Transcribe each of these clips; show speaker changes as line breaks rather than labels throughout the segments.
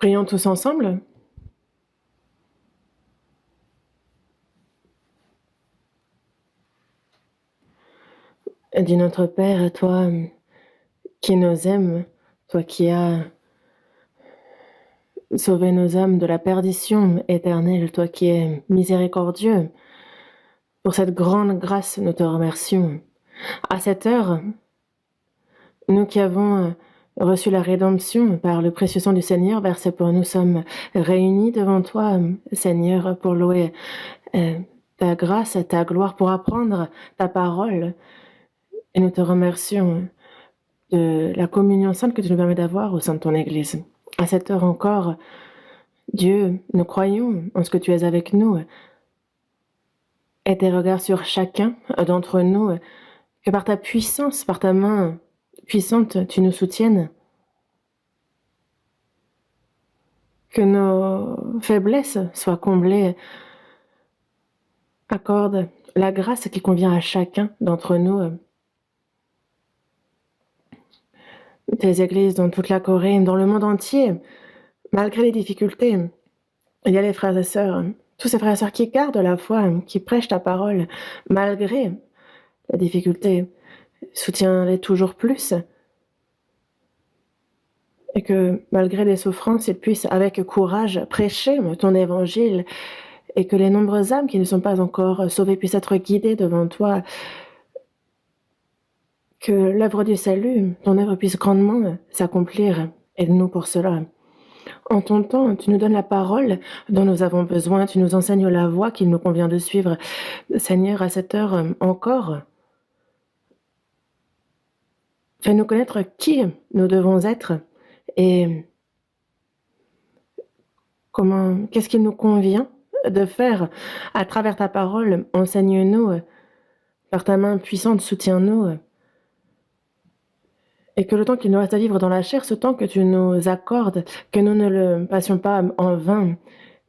Prions tous ensemble. Dis notre Père, toi qui nous aimes, toi qui as sauvé nos âmes de la perdition éternelle, toi qui es miséricordieux, pour cette grande grâce, nous te remercions. À cette heure, nous qui avons reçu la rédemption par le précieux sang du Seigneur versé pour nous, sommes réunis devant toi, Seigneur, pour louer ta grâce, ta gloire, pour apprendre ta parole. Et nous te remercions de la communion sainte que tu nous permets d'avoir au sein de ton Église. À cette heure encore, Dieu, nous croyons en ce que tu es avec nous. Et tes regards sur chacun d'entre nous, que par ta puissance, par ta main puissante, tu nous soutiennes. Que nos faiblesses soient comblées. Accorde la grâce qui convient à chacun d'entre nous. Tes églises dans toute la Corée, dans le monde entier, malgré les difficultés, il y a les frères et sœurs, tous ces frères et sœurs qui gardent la foi, qui prêchent ta parole, malgré les difficultés. Soutiens-les toujours plus. Et que malgré les souffrances, ils puissent avec courage prêcher ton évangile et que les nombreuses âmes qui ne sont pas encore sauvées puissent être guidées devant toi. Que l'œuvre du salut, ton œuvre puisse grandement s'accomplir. Aide-nous pour cela. En ton temps, tu nous donnes la parole dont nous avons besoin, tu nous enseignes la voie qu'il nous convient de suivre. Seigneur, à cette heure encore, fais-nous connaître qui nous devons être et qu'est-ce qu'il nous convient de faire à travers ta parole. Enseigne-nous, par ta main puissante, soutiens-nous. Et que le temps qu'il nous reste à vivre dans la chair, ce temps que tu nous accordes, que nous ne le passions pas en vain,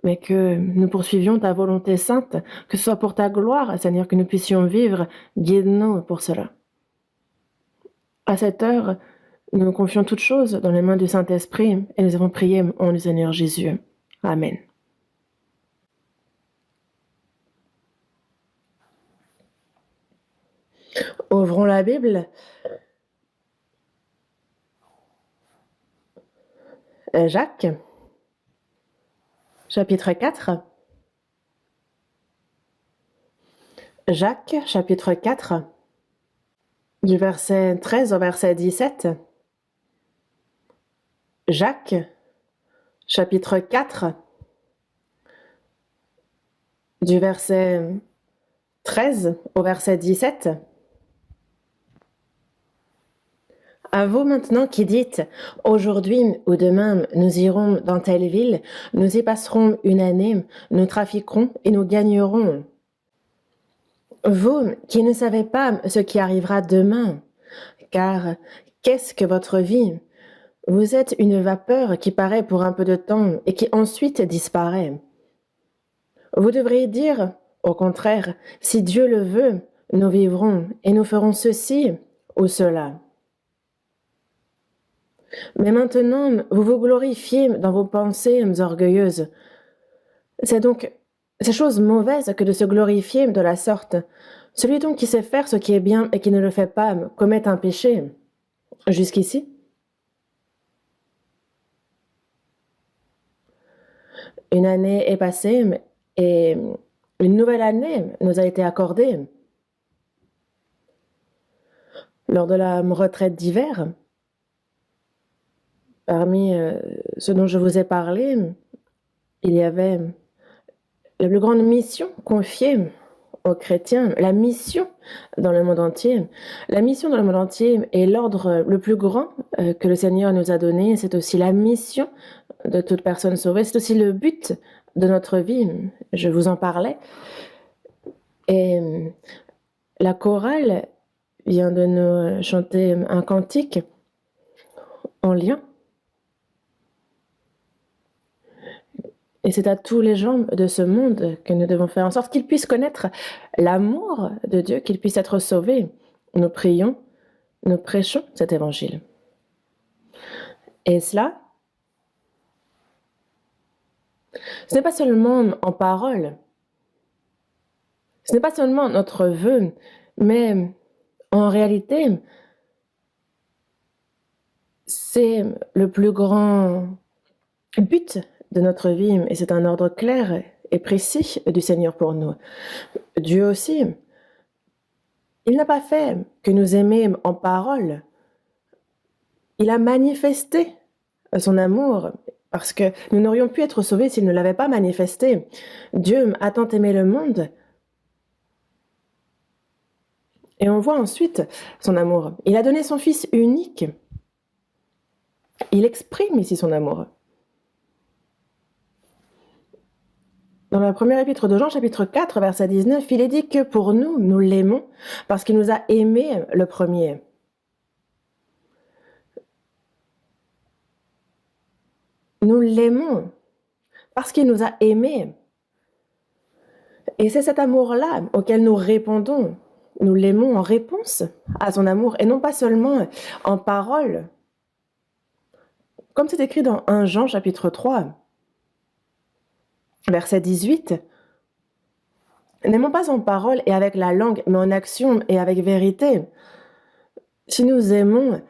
mais que nous poursuivions ta volonté sainte, que ce soit pour ta gloire, Seigneur, que nous puissions vivre. Guide-nous pour cela. À cette heure, nous confions toutes choses dans les mains du Saint-Esprit et nous avons prié en le Seigneur Jésus. Amen. Ouvrons la Bible. Jacques, chapitre 4. Jacques, chapitre 4, du verset 13 au verset 17. Jacques, chapitre 4, du verset 13 au verset 17. À vous maintenant qui dites, aujourd'hui ou demain, nous irons dans telle ville, nous y passerons une année, nous trafiquerons et nous gagnerons. Vous qui ne savez pas ce qui arrivera demain, car qu'est-ce que votre vie? Vous êtes une vapeur qui paraît pour un peu de temps et qui ensuite disparaît. Vous devriez dire, au contraire, si Dieu le veut, nous vivrons et nous ferons ceci ou cela. Mais maintenant, vous vous glorifiez dans vos pensées orgueilleuses. C'est donc ces choses mauvaises que de se glorifier de la sorte. Celui donc qui sait faire ce qui est bien et qui ne le fait pas commet un péché. Jusqu'ici? Une année est passée et une nouvelle année nous a été accordée. Lors de la retraite d'hiver, parmi ce dont je vous ai parlé, il y avait la plus grande mission confiée aux chrétiens, la mission dans le monde entier. La mission dans le monde entier est l'ordre le plus grand que le Seigneur nous a donné. C'est aussi la mission de toute personne sauvée. C'est aussi le but de notre vie. Je vous en parlais. Et la chorale vient de nous chanter un cantique en lien. Et c'est à tous les gens de ce monde que nous devons faire en sorte qu'ils puissent connaître l'amour de Dieu, qu'ils puissent être sauvés. Nous prions, nous prêchons cet évangile. Et cela, Ce n'est pas seulement en parole, ce n'est pas seulement notre vœu, mais en réalité, c'est le plus grand but de notre vie et c'est un ordre clair et précis du Seigneur pour nous. Dieu aussi, il n'a pas fait que nous aimer en parole, il a manifesté son amour parce que nous n'aurions pu être sauvés s'il ne l'avait pas manifesté. Dieu a tant aimé le monde. Et on voit ensuite son amour. Il a donné son Fils unique. Il exprime ici son amour. Dans la première épître de Jean, chapitre 4, verset 19, il est dit que pour nous, nous l'aimons parce qu'il nous a aimés le premier. Nous l'aimons parce qu'il nous a aimés. Et c'est cet amour-là auquel nous répondons. Nous l'aimons en réponse à son amour et non pas seulement en parole. Comme c'est écrit dans 1 Jean chapitre 3, verset 18, n'aimons pas en parole et avec la langue, mais en action et avec vérité. Si nous aimons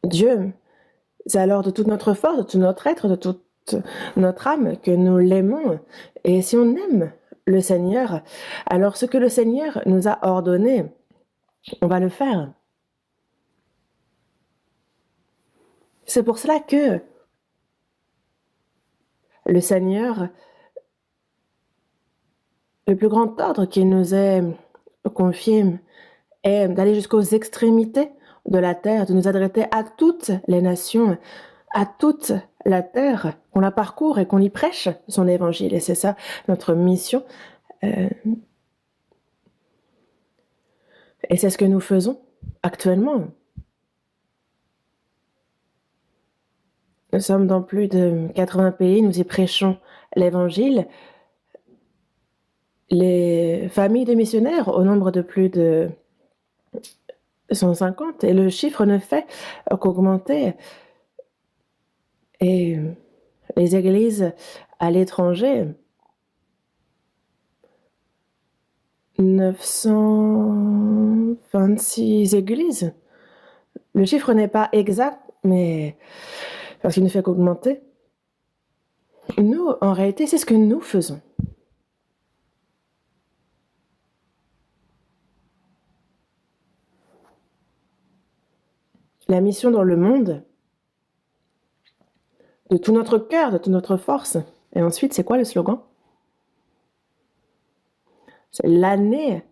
Dieu, c'est alors de toute notre force, de tout notre être, de toute notre âme que nous l'aimons. Et si on aime le Seigneur, alors ce que le Seigneur nous a ordonné, on va le faire. C'est pour cela que le Seigneur, le plus grand ordre qu'il nous est confié est d'aller jusqu'aux extrémités de la terre, de nous adresser à toutes les nations, à toute la terre, qu'on la parcourt et qu'on y prêche son évangile. Et c'est ça notre mission. Et c'est ce que nous faisons actuellement. Nous sommes dans plus de 80 pays, nous y prêchons l'évangile. Les familles de missionnaires, au nombre de plus de 150, et le chiffre ne fait qu'augmenter. Et les églises à l'étranger, 926 églises. Le chiffre n'est pas exact, mais parce qu'il ne fait qu'augmenter. Nous, en réalité, c'est ce que nous faisons. La mission dans le monde, de tout notre cœur, de toute notre force. Et ensuite, c'est quoi le slogan? C'est l'année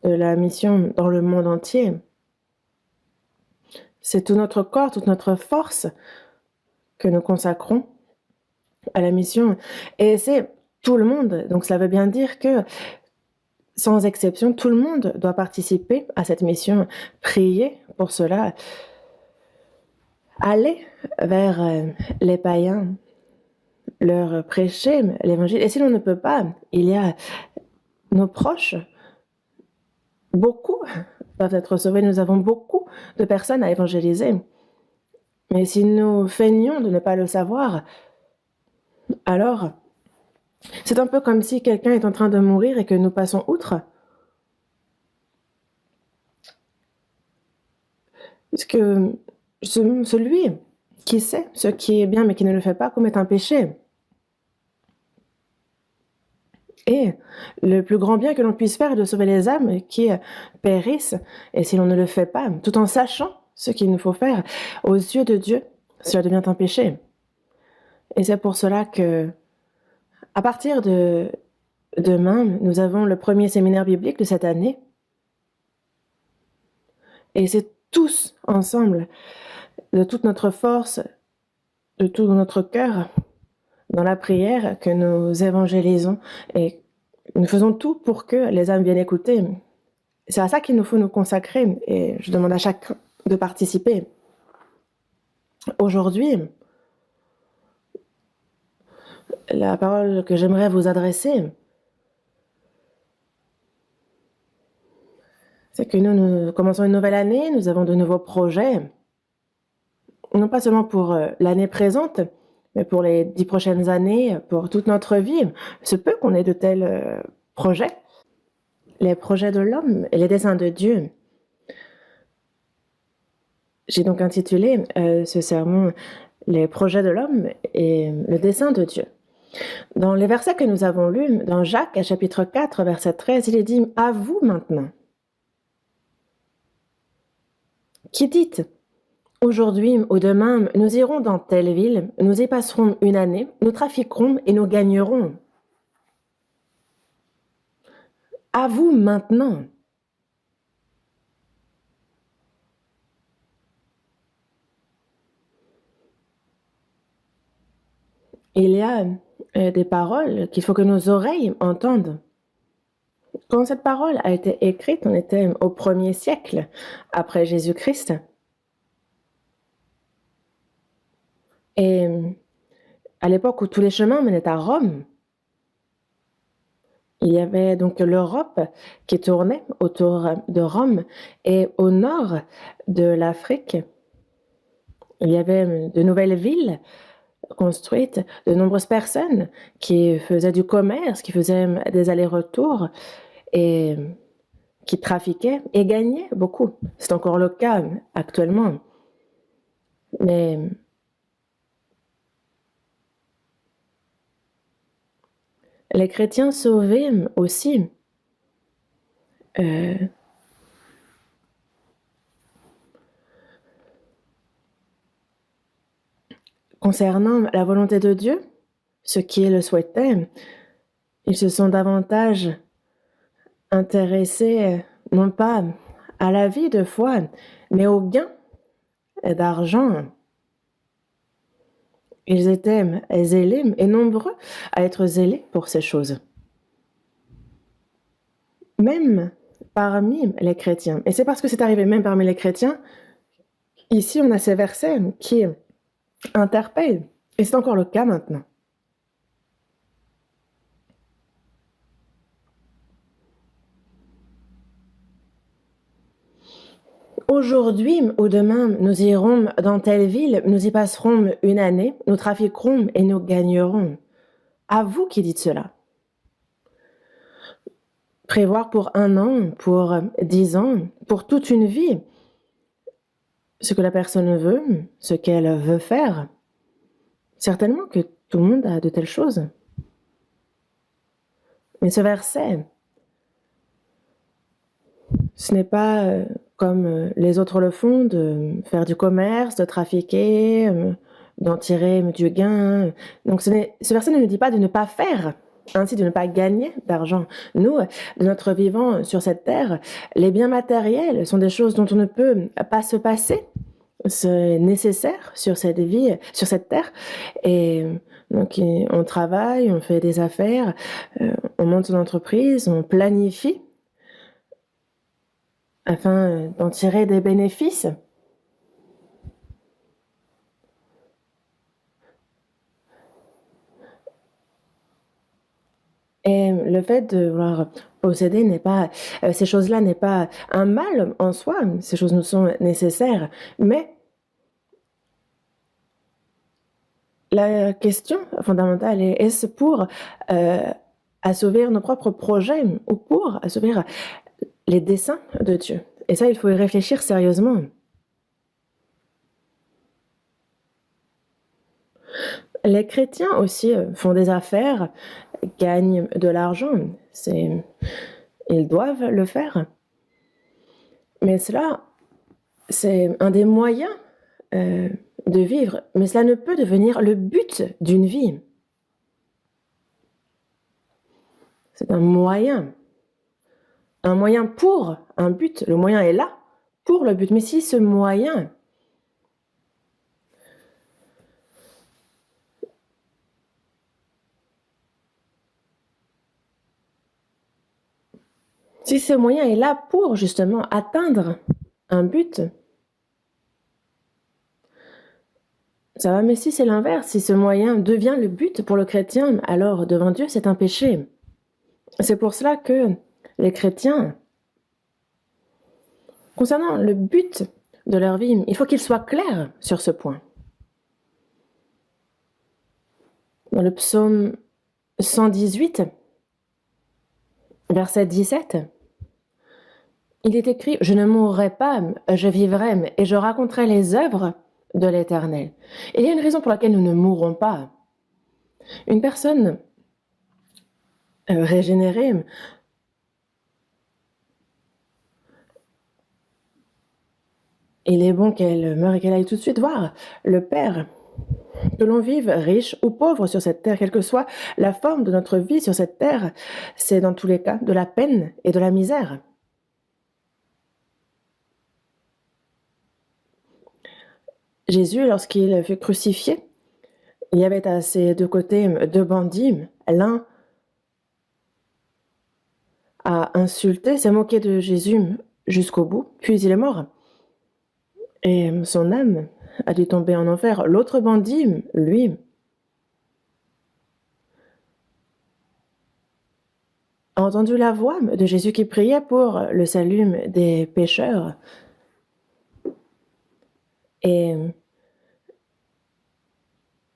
de la mission dans le monde entier. C'est tout notre corps, toute notre force que nous consacrons à la mission. Et c'est tout le monde. Donc cela veut bien dire que, sans exception, tout le monde doit participer à cette mission. Prier pour cela. Aller vers les païens, leur prêcher l'évangile. Et si l'on ne peut pas, il y a nos proches. Beaucoup doivent être sauvés. Nous avons beaucoup de personnes à évangéliser. Mais si nous feignons de ne pas le savoir, alors c'est un peu comme si quelqu'un est en train de mourir et que nous passons outre. Parce que celui qui sait ce qui est bien mais qui ne le fait pas commet un péché. Et le plus grand bien que l'on puisse faire est de sauver les âmes qui périssent. Et si l'on ne le fait pas, tout en sachant ce qu'il nous faut faire, aux yeux de Dieu, cela devient un péché. Et c'est pour cela que, à partir de demain, nous avons le premier séminaire biblique de cette année. Et c'est tous ensemble, de toute notre force, de tout notre cœur, dans la prière, que nous évangélisons et nous faisons tout pour que les âmes viennent écouter. C'est à ça qu'il nous faut nous consacrer et je demande à chacun de participer. Aujourd'hui, la parole que j'aimerais vous adresser, c'est que nous commençons une nouvelle année, nous avons de nouveaux projets, non pas seulement pour l'année présente, mais pour les 10 prochaines années, pour toute notre vie, se peut qu'on ait de tels projets. Les projets de l'homme et les desseins de Dieu. J'ai donc intitulé ce sermon « Les projets de l'homme et le dessein de Dieu ». Dans les versets que nous avons lus, dans Jacques, chapitre 4, verset 13, il est dit « À vous maintenant, qui dites, aujourd'hui ou demain, nous irons dans telle ville, nous y passerons une année, nous trafiquerons et nous gagnerons. À vous maintenant. » Il y a des paroles qu'il faut que nos oreilles entendent. Quand cette parole a été écrite, on était au 1er siècle après Jésus-Christ. Et à l'époque où tous les chemins menaient à Rome, il y avait donc l'Europe qui tournait autour de Rome, et au nord de l'Afrique, il y avait de nouvelles villes construites, de nombreuses personnes qui faisaient du commerce, qui faisaient des allers-retours et qui trafiquaient et gagnaient beaucoup. C'est encore le cas actuellement. Mais les chrétiens sauvés aussi concernant la volonté de Dieu, ceux qui le souhaitaient, ils se sont davantage intéressés non pas à la vie de foi, mais au gain d'argent. Ils étaient zélés et nombreux à être zélés pour ces choses. Même parmi les chrétiens. Et c'est parce que c'est arrivé même parmi les chrétiens, ici on a ces versets qui interpellent. Et c'est encore le cas maintenant. Aujourd'hui ou demain, nous irons dans telle ville, nous y passerons une année, nous trafiquerons et nous gagnerons. À vous qui dites cela. Prévoir pour 1 an, pour 10 ans, pour toute une vie, ce que la personne veut, ce qu'elle veut faire. Certainement que tout le monde a de telles choses. Mais ce verset, ce n'est pas comme les autres le font, de faire du commerce, de trafiquer, d'en tirer du gain. Donc ce verset ne nous dit pas de ne pas faire, ainsi de ne pas gagner d'argent. Nous, de notre vivant sur cette terre, les biens matériels sont des choses dont on ne peut pas se passer. C'est nécessaire sur cette vie, sur cette terre. Et donc on travaille, on fait des affaires, on monte son entreprise, on planifie afin d'en tirer des bénéfices. Et le fait de vouloir posséder n'est pas, ces choses-là n'est pas un mal en soi, ces choses nous sont nécessaires, mais la question fondamentale est, est-ce pour assouvir nos propres projets ou pour assouvir les desseins de Dieu? Et ça, il faut y réfléchir sérieusement. Les chrétiens aussi font des affaires, gagnent de l'argent. Ils doivent le faire. Mais cela, c'est un des moyens de vivre. Mais cela ne peut devenir le but d'une vie. C'est un moyen pour un but. Le moyen est là pour le but. Mais si ce moyen est là pour justement atteindre un but, ça va. Mais si c'est l'inverse, si ce moyen devient le but pour le chrétien, alors devant Dieu, c'est un péché. C'est pour cela que les chrétiens, concernant le but de leur vie, il faut qu'ils soient clairs sur ce point. Dans le psaume 118, verset 17, il est écrit « Je ne mourrai pas, je vivrai, et je raconterai les œuvres de l'Éternel. » Et il y a une raison pour laquelle nous ne mourrons pas. Une personne régénérée, il est bon qu'elle meure et qu'elle aille tout de suite voir le Père. Que l'on vive riche ou pauvre sur cette terre, quelle que soit la forme de notre vie sur cette terre, c'est dans tous les cas de la peine et de la misère. Jésus, lorsqu'il fut crucifié, il y avait à ses deux côtés deux bandits. L'un a insulté, s'est moqué de Jésus jusqu'au bout, puis il est mort. Et son âme a dû tomber en enfer. L'autre bandit, lui, a entendu la voix de Jésus qui priait pour le salut des pécheurs. Et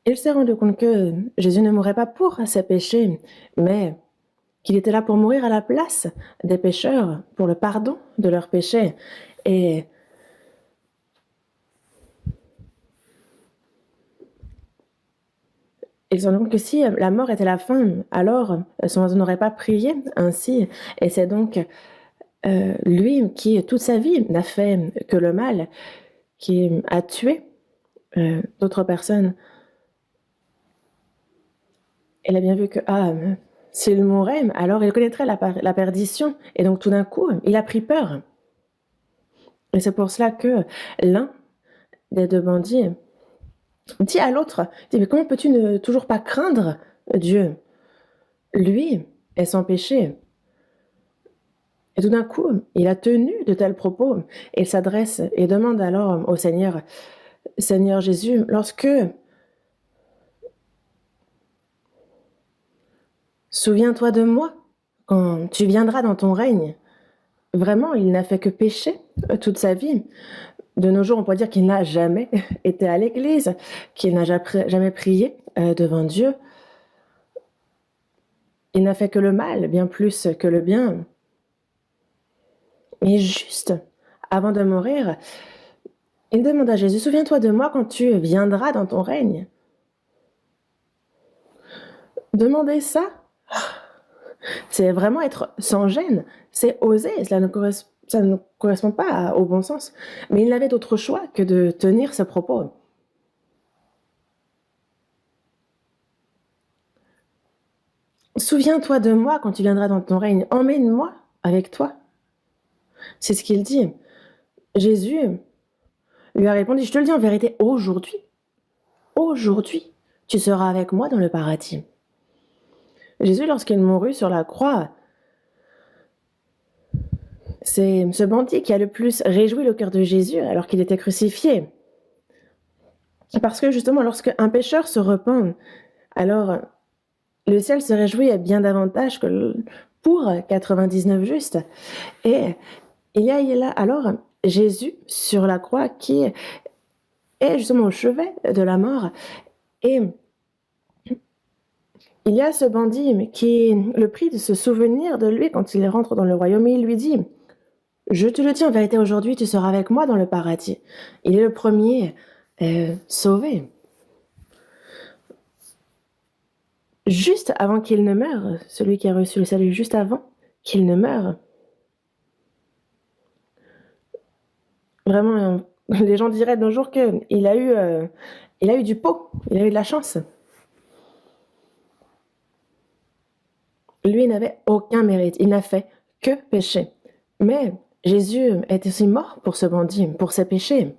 il s'est rendu compte que Jésus ne mourrait pas pour ses péchés, mais qu'il était là pour mourir à la place des pécheurs, pour le pardon de leurs péchés. Et il s'est rendu compte que si la mort était la fin, alors son oiseau n'aurait pas prié ainsi. Et c'est donc lui qui, toute sa vie, n'a fait que le mal, qui a tué d'autres personnes. Il a bien vu que s'il mourait, alors il connaîtrait la perdition. Et donc tout d'un coup, il a pris peur. Et c'est pour cela que l'un des deux bandits dit à l'autre, dit, mais comment peux-tu ne toujours pas craindre Dieu? Lui est sans péché. Et tout d'un coup, il a tenu de tels propos. Et il s'adresse et demande alors au Seigneur, Seigneur Jésus, lorsque souviens-toi de moi quand tu viendras dans ton règne. Vraiment, il n'a fait que pécher toute sa vie. De nos jours, on pourrait dire qu'il n'a jamais été à l'église, qu'il n'a jamais prié devant Dieu. Il n'a fait que le mal, bien plus que le bien. Et juste avant de mourir, il demande à Jésus, souviens-toi de moi quand tu viendras dans ton règne. Demander ça, c'est vraiment être sans gêne, c'est oser, ça ne correspond pas au bon sens. Mais il n'avait d'autre choix que de tenir ce propos. Souviens-toi de moi quand tu viendras dans ton règne, emmène-moi avec toi. C'est ce qu'il dit. Jésus lui a répondu, je te le dis en vérité, aujourd'hui, tu seras avec moi dans le paradis. Jésus, lorsqu'il mourut sur la croix, c'est ce bandit qui a le plus réjoui le cœur de Jésus alors qu'il était crucifié. Parce que justement, lorsque un pécheur se repent, alors le ciel se réjouit bien davantage que pour 99 justes. Et il y a là alors Jésus sur la croix qui est justement au chevet de la mort. Et il y a ce bandit qui le prie de se souvenir de lui quand il rentre dans le royaume. Et il lui dit, je te le dis en vérité, aujourd'hui tu seras avec moi dans le paradis. Il est le premier sauvé. Juste avant qu'il ne meure, celui qui a reçu le salut juste avant qu'il ne meure. Vraiment, les gens diraient de nos jours qu'il a eu du pot, il a eu de la chance. Lui n'avait aucun mérite, il n'a fait que pécher. Mais Jésus est aussi mort pour ce bandit, pour ses péchés.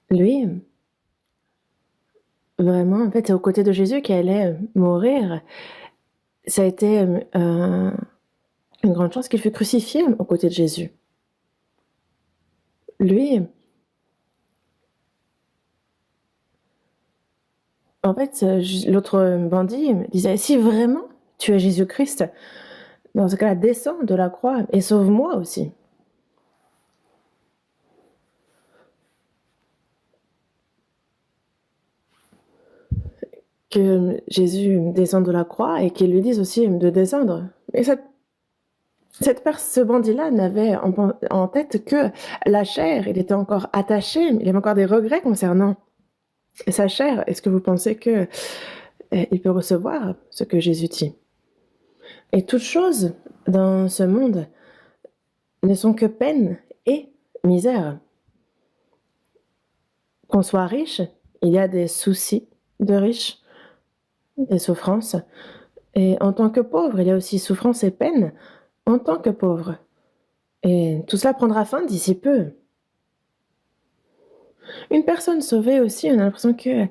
Lui, vraiment, en fait, c'est aux côtés de Jésus qu'il allait mourir. Ça a été une grande chance qu'il fût crucifié aux côtés de Jésus. Lui, en fait, l'autre bandit disait, si vraiment tu es Jésus-Christ, dans ce cas-là, descends de la croix et sauve-moi aussi. que Jésus descende de la croix et qu'ils lui disent aussi de descendre. Et ce bandit-là n'avait en tête que la chair. Il était encore attaché, il avait encore des regrets concernant sa chair. Est-ce que vous pensez que il peut recevoir ce que Jésus dit? Et toutes choses dans ce monde ne sont que peine et misère. Qu'on soit riche, il y a des soucis de riches, des souffrances. Et en tant que pauvre, il y a aussi souffrance et peine en tant que pauvre. Et tout cela prendra fin d'ici peu. Une personne sauvée aussi, on a l'impression qu'elle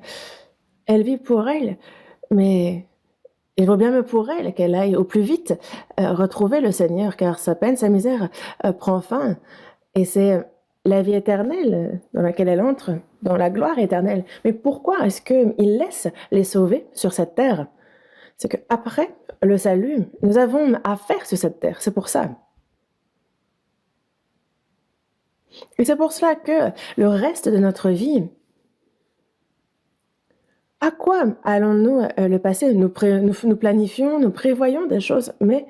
vit pour elle, mais il vaut bien mieux pour elle qu'elle aille au plus vite retrouver le Seigneur, car sa peine, sa misère prend fin. Et c'est la vie éternelle dans laquelle elle entre, dans la gloire éternelle. Mais pourquoi est-ce qu'il laisse les sauver sur cette terre? C'est qu'après le salut, nous avons affaire sur cette terre. C'est pour ça. Et c'est pour cela que le reste de notre vie, à quoi allons-nous le passer? Nous planifions, nous prévoyons des choses, mais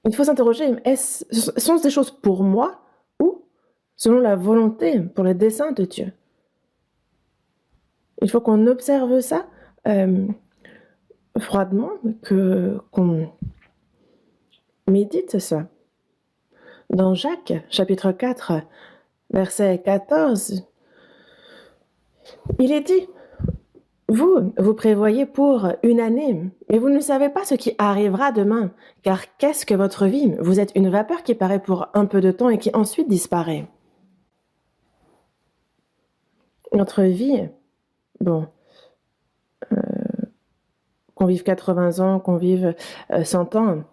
il faut s'interroger, sont-ce des choses pour moi ou selon la volonté, pour le dessein de Dieu? Il faut qu'on observe ça froidement, qu'on médite ça. Dans Jacques, chapitre 4, verset 14, il est dit, vous prévoyez pour une année, mais vous ne savez pas ce qui arrivera demain, car qu'est-ce que votre vie? Vous êtes une vapeur qui paraît pour un peu de temps et qui ensuite disparaît. Notre vie, bon, qu'on vive 80 ans, qu'on vive 100 ans,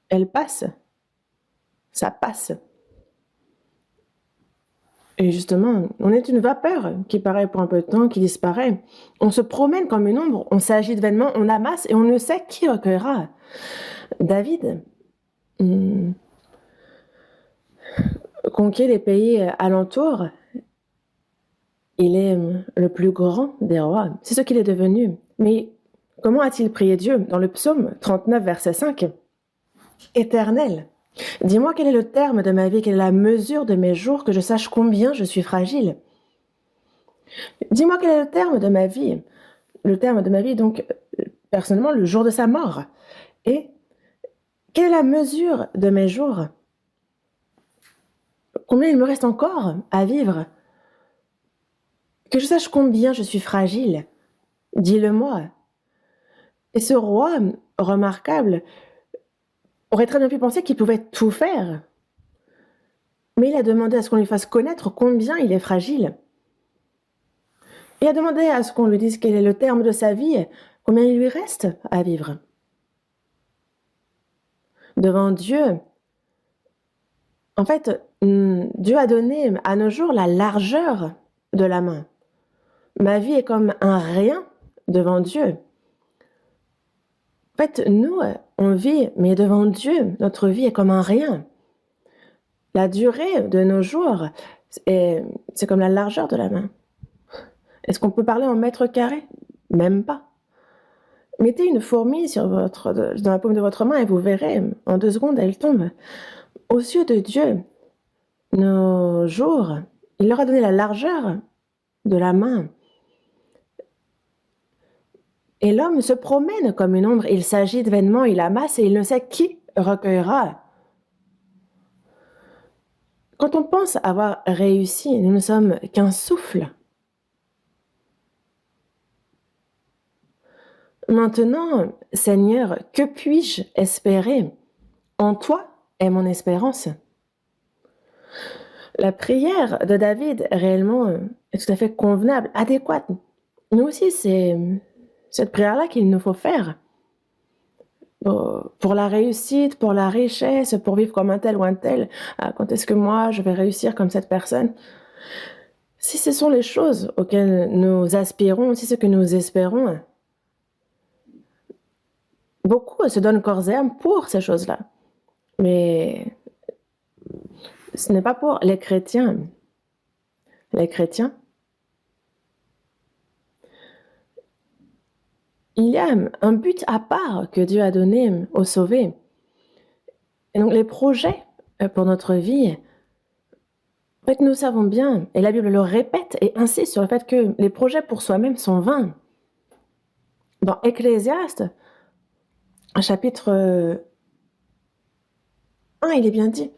elle passe. Ça passe. Et justement, on est une vapeur qui paraît pour un peu de temps, qui disparaît. On se promène comme une ombre, on s'agite vainement, on amasse et on ne sait qui recueillera. David conquiert les pays alentours. Il est le plus grand des rois. C'est ce qu'il est devenu. Mais comment a-t-il prié Dieu? Dans le psaume 39, verset 5. Éternel, dis-moi quel est le terme de ma vie, quelle est la mesure de mes jours, que je sache combien je suis fragile. Dis-moi quel est le terme de ma vie. Le terme de ma vie, donc, personnellement, le jour de sa mort. Et quelle est la mesure de mes jours? Combien il me reste encore à vivre? Que je sache combien je suis fragile. Dis-le-moi. Et ce roi remarquable aurait très bien pu penser qu'il pouvait tout faire. Mais il a demandé à ce qu'on lui fasse connaître combien il est fragile. Il a demandé à ce qu'on lui dise quel est le terme de sa vie, combien il lui reste à vivre. Devant Dieu, en fait, Dieu a donné à nos jours la largeur de la main. Ma vie est comme un rien devant Dieu. En fait, nous, on vit, mais devant Dieu, notre vie est comme un rien. La durée de nos jours, c'est comme la largeur de la main. Est-ce qu'on peut parler en mètres carrés? Même pas. Mettez une fourmi dans la paume de votre main et vous verrez, en 2 secondes, elle tombe. Aux yeux de Dieu, nos jours, il leur a donné la largeur de la main. Et l'homme se promène comme une ombre, il s'agite vainement, il amasse et il ne sait qui recueillera. Quand on pense avoir réussi, nous ne sommes qu'un souffle. Maintenant, Seigneur, que puis-je espérer? En toi est mon espérance. La prière de David, réellement, est tout à fait convenable, adéquate. Nous aussi, c'est cette prière-là qu'il nous faut faire. Pour la réussite, pour la richesse, pour vivre comme un tel ou un tel. Quand est-ce que moi, je vais réussir comme cette personne? Si ce sont les choses auxquelles nous aspirons, si c'est ce que nous espérons, beaucoup se donnent corps et âme pour ces choses-là. Mais ce n'est pas pour les chrétiens. Les chrétiens, Il y a un but à part que Dieu a donné aux sauvés. Et donc les projets pour notre vie, en fait, nous savons bien, et la Bible le répète et insiste sur le fait que les projets pour soi-même sont vains. Dans Ecclésiaste, chapitre 1, il est bien dit,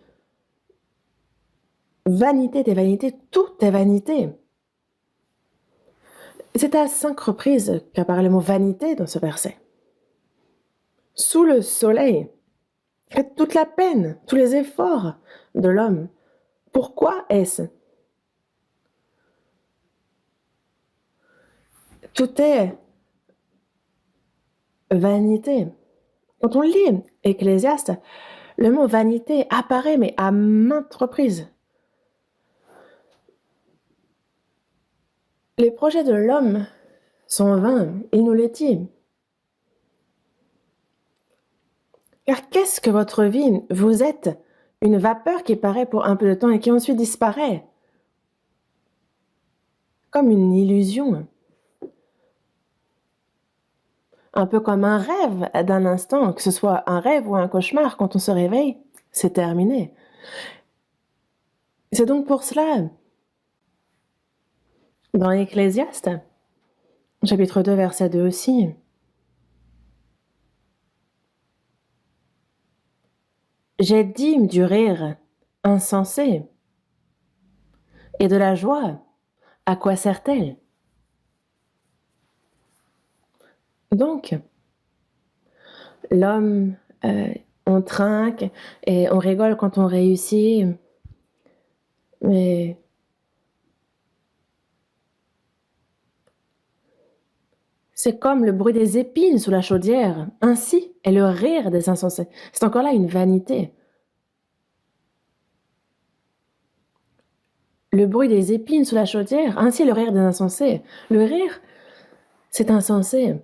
vanité des vanités, tout est vanité. C'est à 5 reprises qu'apparaît le mot vanité dans ce verset. Sous le soleil, faites toute la peine, tous les efforts de l'homme. Pourquoi est-ce? Tout est vanité. Quand on lit Ecclésiaste, le mot vanité apparaît, mais à maintes reprises. Les projets de l'homme sont vains, il nous le dit. Car qu'est-ce que votre vie? Vous êtes une vapeur qui paraît pour un peu de temps et qui ensuite disparaît. Comme une illusion. Un peu comme un rêve d'un instant, que ce soit un rêve ou un cauchemar, quand on se réveille, c'est terminé. C'est donc pour cela, dans Ecclésiaste, chapitre 2, verset 2 aussi, j'ai dit du rire insensé et de la joie, à quoi sert-elle? Donc, l'homme, on trinque et on rigole quand on réussit, mais c'est comme le bruit des épines sous la chaudière, ainsi est le rire des insensés. C'est encore là une vanité. Le bruit des épines sous la chaudière, ainsi le rire des insensés. Le rire, c'est insensé.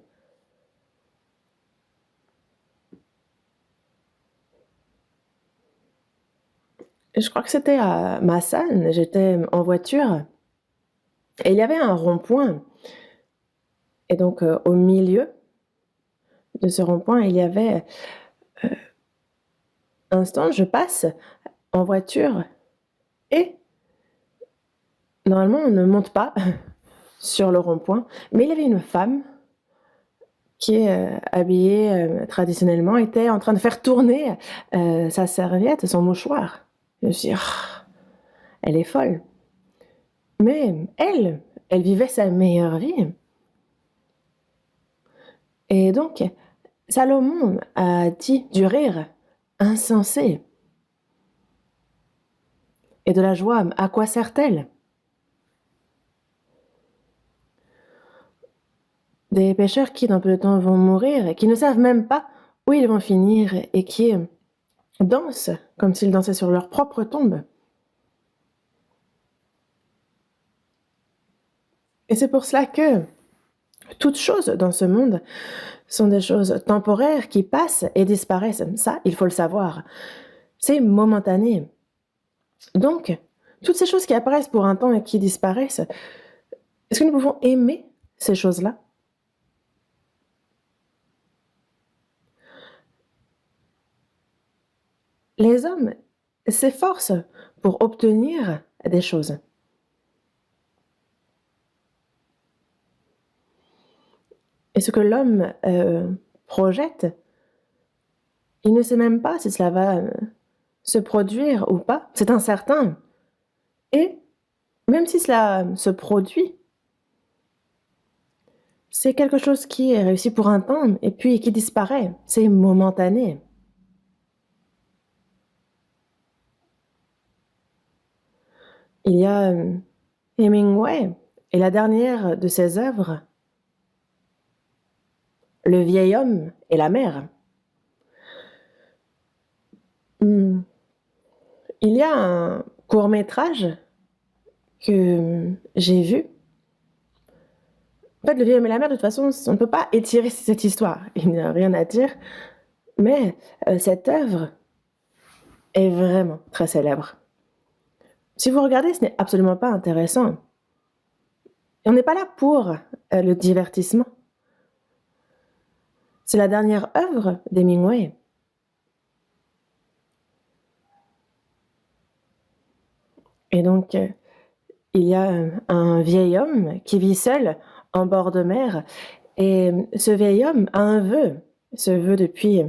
Je crois que c'était à Massan, j'étais en voiture, et il y avait un rond-point. Et donc, au milieu de ce rond-point, il y avait un stand, je passe en voiture, et normalement, on ne monte pas sur le rond-point, mais il y avait une femme qui est habillée traditionnellement, était en train de faire tourner sa serviette, son mouchoir. Je me suis dit, ah, elle est folle. Mais elle vivait sa meilleure vie. Et donc, Salomon a dit du rire insensé et de la joie, à quoi sert-elle? Des pécheurs qui, dans peu de temps, vont mourir et qui ne savent même pas où ils vont finir et qui dansent comme s'ils dansaient sur leur propre tombe. Et c'est pour cela que toutes choses dans ce monde sont des choses temporaires qui passent et disparaissent. Ça, il faut le savoir. C'est momentané. Donc, toutes ces choses qui apparaissent pour un temps et qui disparaissent, est-ce que nous pouvons aimer ces choses-là? Les hommes s'efforcent pour obtenir des choses. Et ce que l'homme projette, il ne sait même pas si cela va se produire ou pas. C'est incertain. Et même si cela se produit, c'est quelque chose qui est réussi pour un temps et puis qui disparaît. C'est momentané. Il y a Hemingway et la dernière de ses œuvres, Le vieil homme et la mer. Il y a un court-métrage que j'ai vu. En fait, Le vieil homme et la mer, de toute façon, on ne peut pas étirer cette histoire. Il n'y a rien à dire. Mais cette œuvre est vraiment très célèbre. Si vous regardez, ce n'est absolument pas intéressant. Et on n'est pas là pour le divertissement. C'est la dernière œuvre d'Hemingway. Et donc, il y a un vieil homme qui vit seul en bord de mer. Et ce vieil homme a un vœu. Ce vœu depuis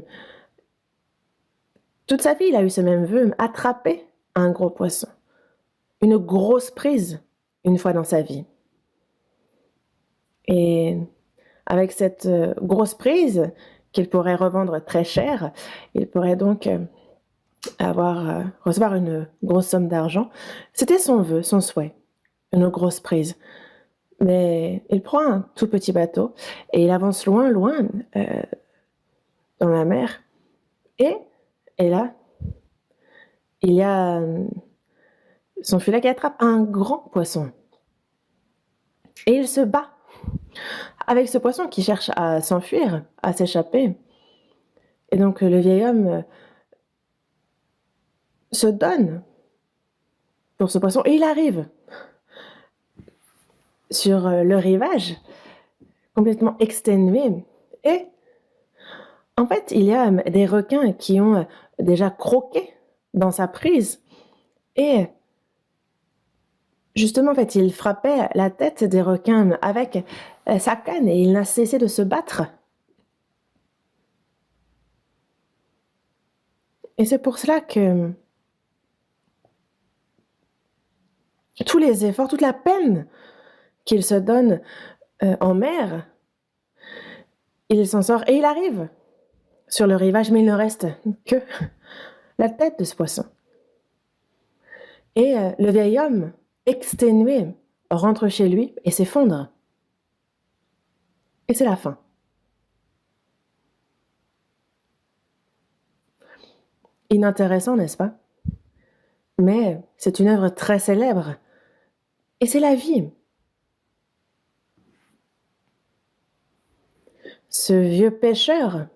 toute sa vie, il a eu ce même vœu, attraper un gros poisson. Une grosse prise une fois dans sa vie. Et avec cette grosse prise qu'il pourrait revendre très cher, il pourrait donc recevoir une grosse somme d'argent. C'était son vœu, son souhait, une grosse prise. Mais il prend un tout petit bateau et il avance loin, loin dans la mer. Et là, il y a son filet qui attrape un grand poisson. Et il se bat avec ce poisson qui cherche à s'enfuir, à s'échapper. Et donc le vieil homme se donne pour ce poisson et il arrive sur le rivage, complètement exténué. Et en fait, il y a des requins qui ont déjà croqué dans sa prise. Et justement, en fait, il frappait la tête des requins avec sa canne et il n'a cessé de se battre. Et c'est pour cela que tous les efforts, toute la peine qu'il se donne en mer, il s'en sort et il arrive sur le rivage, mais il ne reste que la tête de ce poisson. Et le vieil homme, exténué, rentre chez lui et s'effondre. Et c'est la fin. Inintéressant, n'est-ce pas? Mais c'est une œuvre très célèbre. Et c'est la vie. Ce vieux pêcheur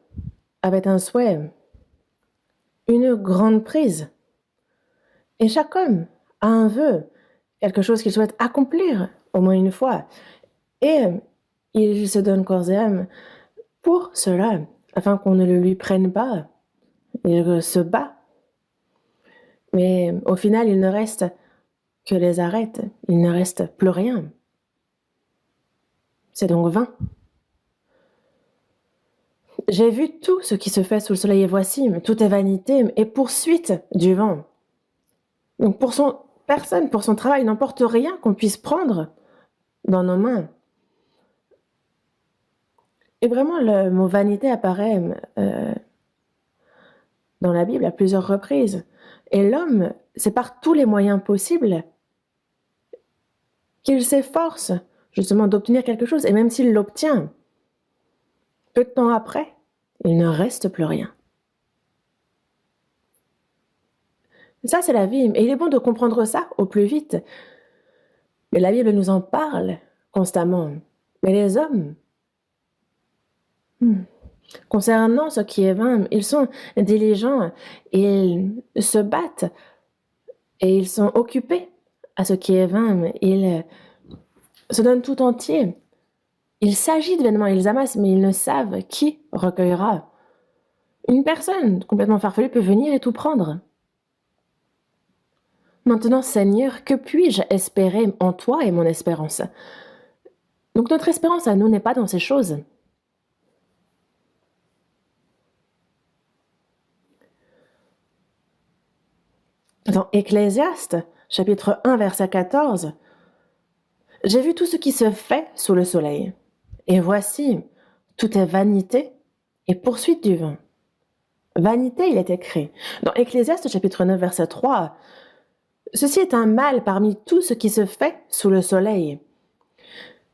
avait un souhait, une grande prise. Et chaque homme a un vœu, quelque chose qu'il souhaite accomplir au moins une fois. Et il se donne corps et âme pour cela, afin qu'on ne le lui prenne pas. Il se bat. Mais au final, il ne reste que les arêtes. Il ne reste plus rien. C'est donc vain. J'ai vu tout ce qui se fait sous le soleil et voici, tout est vanité et poursuite du vent. Donc pour son travail, il n'emporte rien qu'on puisse prendre dans nos mains. Et vraiment, le mot vanité apparaît dans la Bible à plusieurs reprises. Et l'homme, c'est par tous les moyens possibles qu'il s'efforce justement d'obtenir quelque chose. Et même s'il l'obtient, peu de temps après, il ne reste plus rien. Ça, c'est la vie. Et il est bon de comprendre ça au plus vite. Mais la Bible nous en parle constamment. Mais les hommes, concernant ce qui est vain, ils sont diligents, ils se battent et ils sont occupés à ce qui est vain. Ils se donnent tout entier. Ils s'agitent vainement, ils amassent, mais ils ne savent qui recueillera. Une personne complètement farfelue peut venir et tout prendre. Maintenant, Seigneur, que puis-je espérer en toi et mon espérance? Donc notre espérance à nous n'est pas dans ces choses. Dans Ecclésiaste, chapitre 1, verset 14, « J'ai vu tout ce qui se fait sous le soleil, et voici, tout est vanité et poursuite du vent. » Vanité, il est écrit. Dans Ecclésiaste, chapitre 9, verset 3, « Ceci est un mal parmi tout ce qui se fait sous le soleil.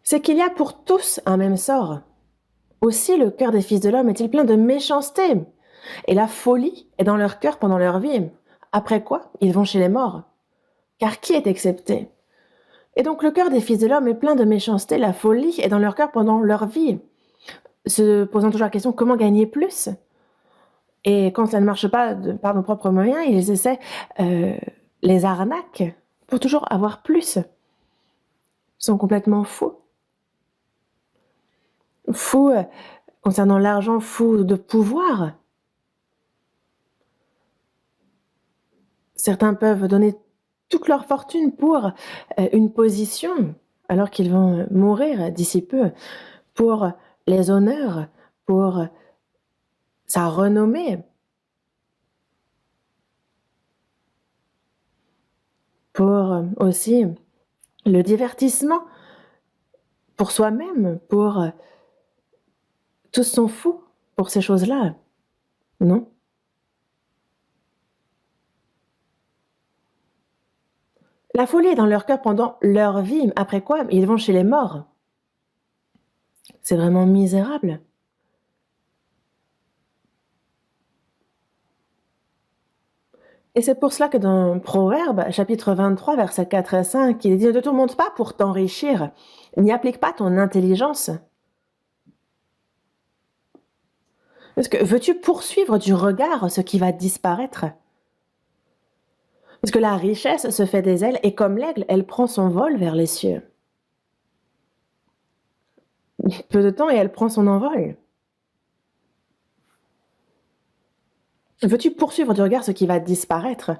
C'est qu'il y a pour tous un même sort. Aussi le cœur des fils de l'homme est-il plein de méchanceté, et la folie est dans leur cœur pendant leur vie. Après quoi, ils vont chez les morts. Car qui est excepté? Et donc le cœur des fils de l'homme est plein de méchanceté, la folie est dans leur cœur pendant leur vie. Se posant toujours la question, comment gagner plus? Et quand ça ne marche pas par nos propres moyens, ils essaient les arnaques pour toujours avoir plus. Ils sont complètement fous. Fous concernant l'argent fou de pouvoir. Certains peuvent donner toute leur fortune pour une position, alors qu'ils vont mourir d'ici peu, pour les honneurs, pour sa renommée, pour aussi le divertissement, pour soi-même, pour tous sont fous pour ces choses-là, non? La folie est dans leur cœur pendant leur vie, après quoi ils vont chez les morts. C'est vraiment misérable. Et c'est pour cela que dans Proverbe, chapitre 23, versets 4 et 5, il dit: ne te tourmente pas pour t'enrichir, n'y applique pas ton intelligence. Parce que veux-tu poursuivre du regard ce qui va disparaître? Parce que la richesse se fait des ailes et comme l'aigle, elle prend son vol vers les cieux. Peu de temps et elle prend son envol. Veux-tu poursuivre du regard ce qui va disparaître?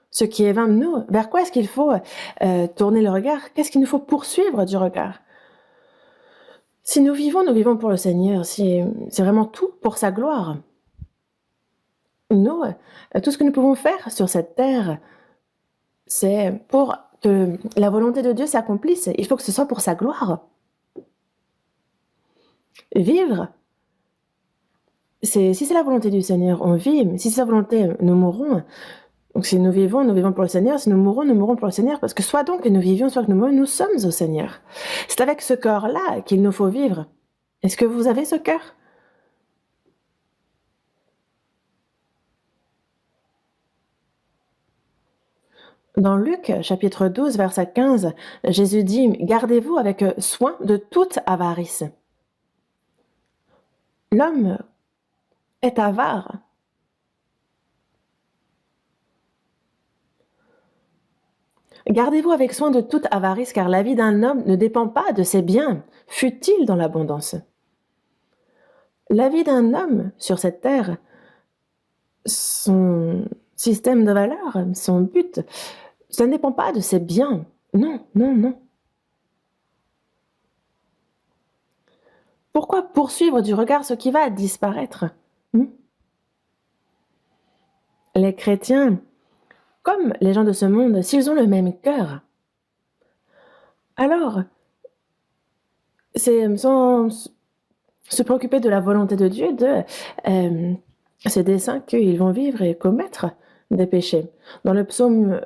Ce qui est vain de nous, vers quoi est-ce qu'il faut tourner le regard? Qu'est-ce qu'il nous faut poursuivre du regard? Si nous vivons pour le Seigneur, si c'est vraiment tout pour sa gloire. Nous, tout ce que nous pouvons faire sur cette terre, c'est pour que la volonté de Dieu s'accomplisse. Il faut que ce soit pour sa gloire. Vivre, si c'est la volonté du Seigneur, on vit. Si c'est sa volonté, nous mourrons. Donc si nous vivons pour le Seigneur. Si nous mourons pour le Seigneur. Parce que soit donc que nous vivions, soit que nous mourions, nous sommes au Seigneur. C'est avec ce cœur-là qu'il nous faut vivre. Est-ce que vous avez ce cœur? Dans Luc, chapitre 12, verset 15, Jésus dit: « Gardez-vous avec soin de toute avarice. » L'homme est avare. Gardez-vous avec soin de toute avarice, car la vie d'un homme ne dépend pas de ses biens, fût-il dans l'abondance. La vie d'un homme sur cette terre, son système de valeurs, son but, ça ne dépend pas de ses biens. Non, non, non. Pourquoi poursuivre du regard ce qui va disparaître? Les chrétiens, comme les gens de ce monde, s'ils ont le même cœur, alors c'est sans se préoccuper de la volonté de Dieu, de ces desseins qu'ils vont vivre et commettre des péchés. Dans le psaume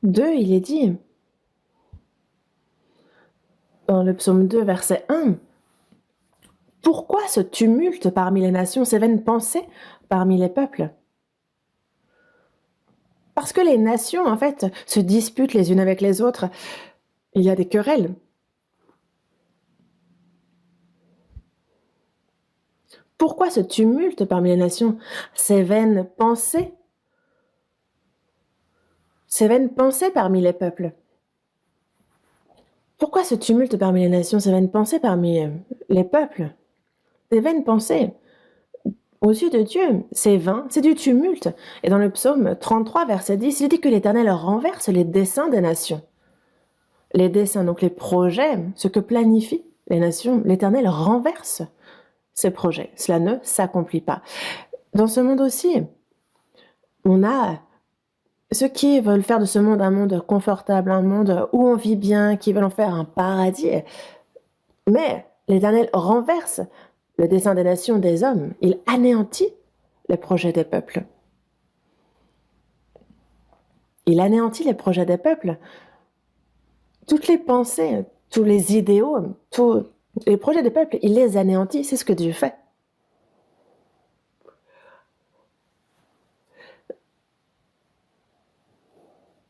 2, il est dit, dans le psaume 2, verset 1, « Pourquoi ce tumulte parmi les nations, ces vaines pensées parmi les peuples ?» Parce que les nations, en fait, se disputent les unes avec les autres. Il y a des querelles. Pourquoi ce tumulte parmi les nations? Ces vaines pensées parmi les peuples. Pourquoi ce tumulte parmi les nations? Ces vaines pensées parmi les peuples. Ces vaines pensées, aux yeux de Dieu, c'est vain, c'est du tumulte. Et dans le psaume 33, verset 10, il dit que l'Éternel renverse les desseins des nations. Les desseins, donc les projets, ce que planifient les nations, l'Éternel renverse ces projets. Cela ne s'accomplit pas. Dans ce monde aussi, on a ceux qui veulent faire de ce monde un monde confortable, un monde où on vit bien, qui veulent en faire un paradis. Mais l'Éternel renverse le dessein des nations, des hommes. Il anéantit les projets des peuples. Il anéantit les projets des peuples. Toutes les pensées, tous les idéaux, tous les projets des peuples, il les anéantit. C'est ce que Dieu fait.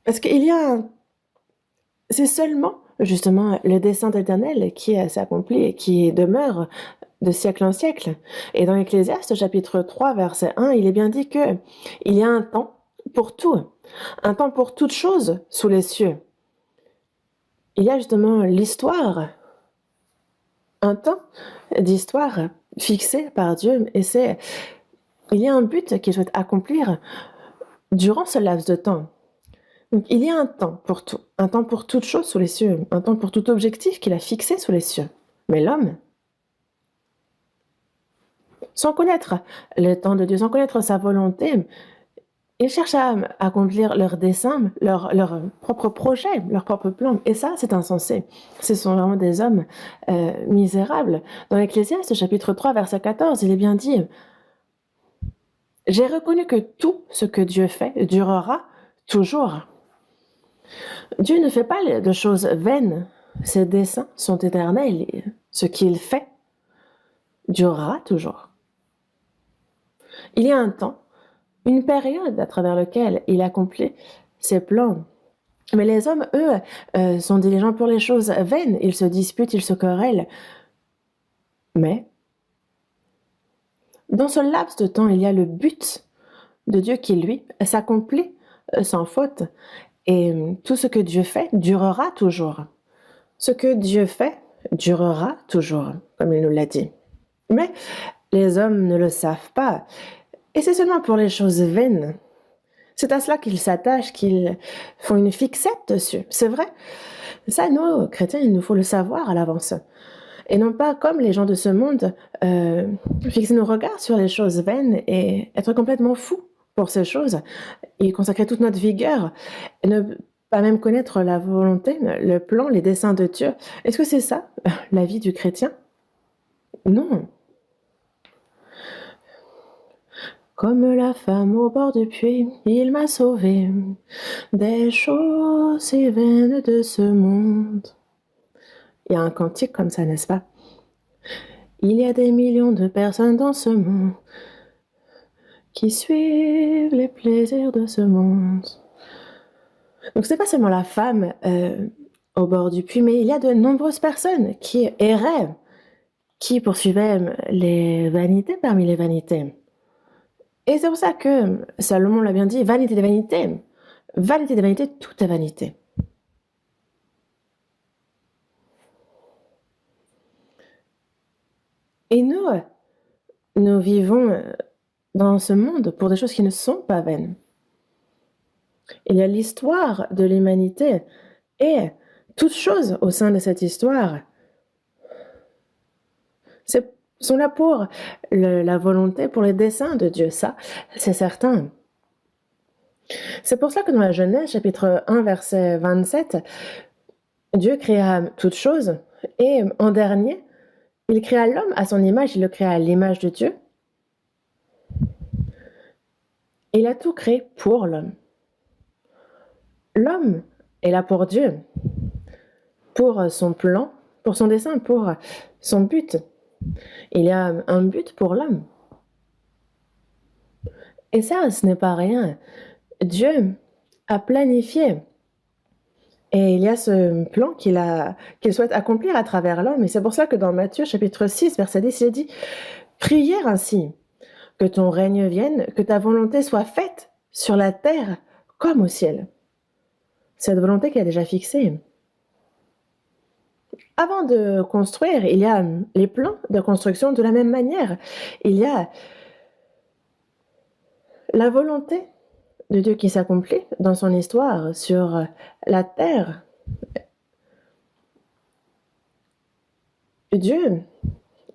Parce qu'il y a c'est seulement, justement, le dessein de l'Éternel qui s'accomplit et qui demeure de siècle en siècle. Et dans Ecclésiaste, chapitre 3, verset 1, il est bien dit que il y a un temps pour tout, un temps pour toute chose sous les cieux. Il y a justement l'histoire un temps d'histoire fixé par Dieu et il y a un but qu'il souhaite accomplir durant ce laps de temps. Donc il y a un temps pour tout, un temps pour toute chose sous les cieux, un temps pour tout objectif qu'il a fixé sous les cieux. Mais l'homme, sans connaître le temps de Dieu, sans connaître sa volonté, ils cherchent à accomplir leurs desseins, leur propre projet, leur propre plan. Et ça, c'est insensé. Ce sont vraiment des hommes misérables. Dans l'Ecclésiaste, chapitre 3, verset 14, il est bien dit « J'ai reconnu que tout ce que Dieu fait durera toujours. » Dieu ne fait pas de choses vaines. Ses desseins sont éternels. Et ce qu'il fait durera toujours. Il y a un temps, une période à travers laquelle il accomplit ses plans. Mais les hommes, eux, sont diligents pour les choses vaines. Ils se disputent, ils se querellent. Mais dans ce laps de temps, il y a le but de Dieu qui, lui, s'accomplit sans faute. Et tout ce que Dieu fait durera toujours. Ce que Dieu fait durera toujours, comme il nous l'a dit. Mais les hommes ne le savent pas. Et c'est seulement pour les choses vaines. C'est à cela qu'ils s'attachent, qu'ils font une fixette dessus. C'est vrai. Ça, nous, chrétiens, il nous faut le savoir à l'avance. Et non pas comme les gens de ce monde, fixer nos regards sur les choses vaines et être complètement fous pour ces choses et consacrer toute notre vigueur et ne pas même connaître la volonté, le plan, les desseins de Dieu. Est-ce que c'est ça, la vie du chrétien? Non. Comme la femme au bord du puits, il m'a sauvé des choses si vaines de ce monde. Il y a un cantique comme ça, n'est-ce pas? Il y a des millions de personnes dans ce monde qui suivent les plaisirs de ce monde. Donc ce n'est pas seulement la femme au bord du puits, mais il y a de nombreuses personnes qui erraient, qui poursuivaient les vanités parmi les vanités. Et c'est pour ça que Salomon l'a bien dit, vanité des vanités, tout est vanité. Et nous vivons dans ce monde pour des choses qui ne sont pas vaines. Il y a l'histoire de l'humanité et toutes choses au sein de cette histoire sont là pour la volonté, pour les desseins de Dieu, ça, c'est certain. C'est pour ça que dans la Genèse, chapitre 1, verset 27, Dieu créa toutes choses et en dernier, il créa l'homme à son image, il le créa à l'image de Dieu. Il a tout créé pour l'homme. L'homme est là pour Dieu, pour son plan, pour son dessein, pour son but. Il y a un but pour l'homme. Et ça, ce n'est pas rien. Dieu a planifié. Et il y a ce plan qu'il souhaite accomplir à travers l'homme. Et c'est pour ça que dans Matthieu, chapitre 6, verset 10, il est dit « Priez ainsi, que ton règne vienne, que ta volonté soit faite sur la terre comme au ciel. » Cette volonté qui est déjà fixée. Avant de construire, il y a les plans de construction de la même manière. Il y a la volonté de Dieu qui s'accomplit dans son histoire sur la terre. Dieu,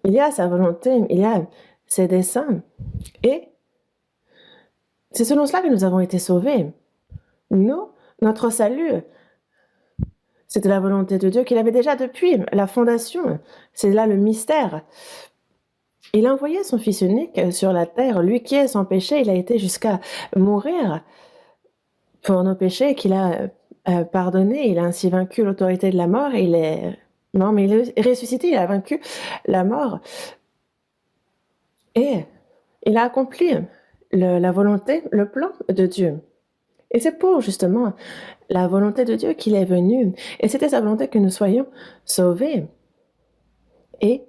il y a sa volonté, il y a ses desseins. Et c'est selon cela que nous avons été sauvés. Nous, notre salut, c'était la volonté de Dieu qu'il avait déjà depuis la fondation. C'est là le mystère. Il a envoyé son Fils unique sur la terre, lui qui est sans péché, il a été jusqu'à mourir pour nos péchés, qu'il a pardonné, il a ainsi vaincu l'autorité de la mort, il est mort, mais il est ressuscité, il a vaincu la mort. Et il a accompli la volonté, le plan de Dieu. Et c'est pour justement la volonté de Dieu qu'il est venu. Et c'était sa volonté que nous soyons sauvés. Et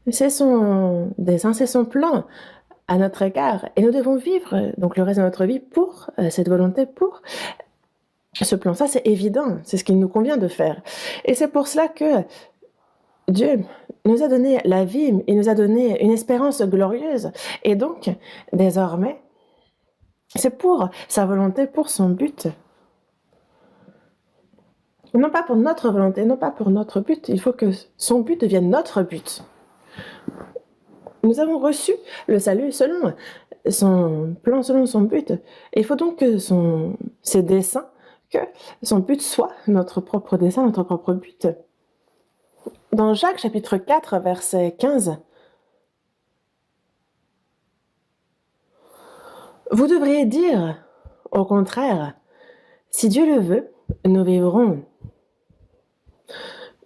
c'est son dessein, c'est son plan à notre égard. Et nous devons vivre donc le reste de notre vie pour cette volonté, pour ce plan. Ça, c'est évident, c'est ce qu'il nous convient de faire. Et c'est pour cela que Dieu nous a donné la vie, il nous a donné une espérance glorieuse. Et donc, désormais, c'est pour sa volonté, pour son but. Non pas pour notre volonté, non pas pour notre but. Il faut que son but devienne notre but. Nous avons reçu le salut selon son plan, selon son but. Et il faut donc que ses desseins, que son but soit notre propre dessein, notre propre but. Dans Jacques chapitre 4, verset 15, vous devriez dire, au contraire, si Dieu le veut, nous vivrons.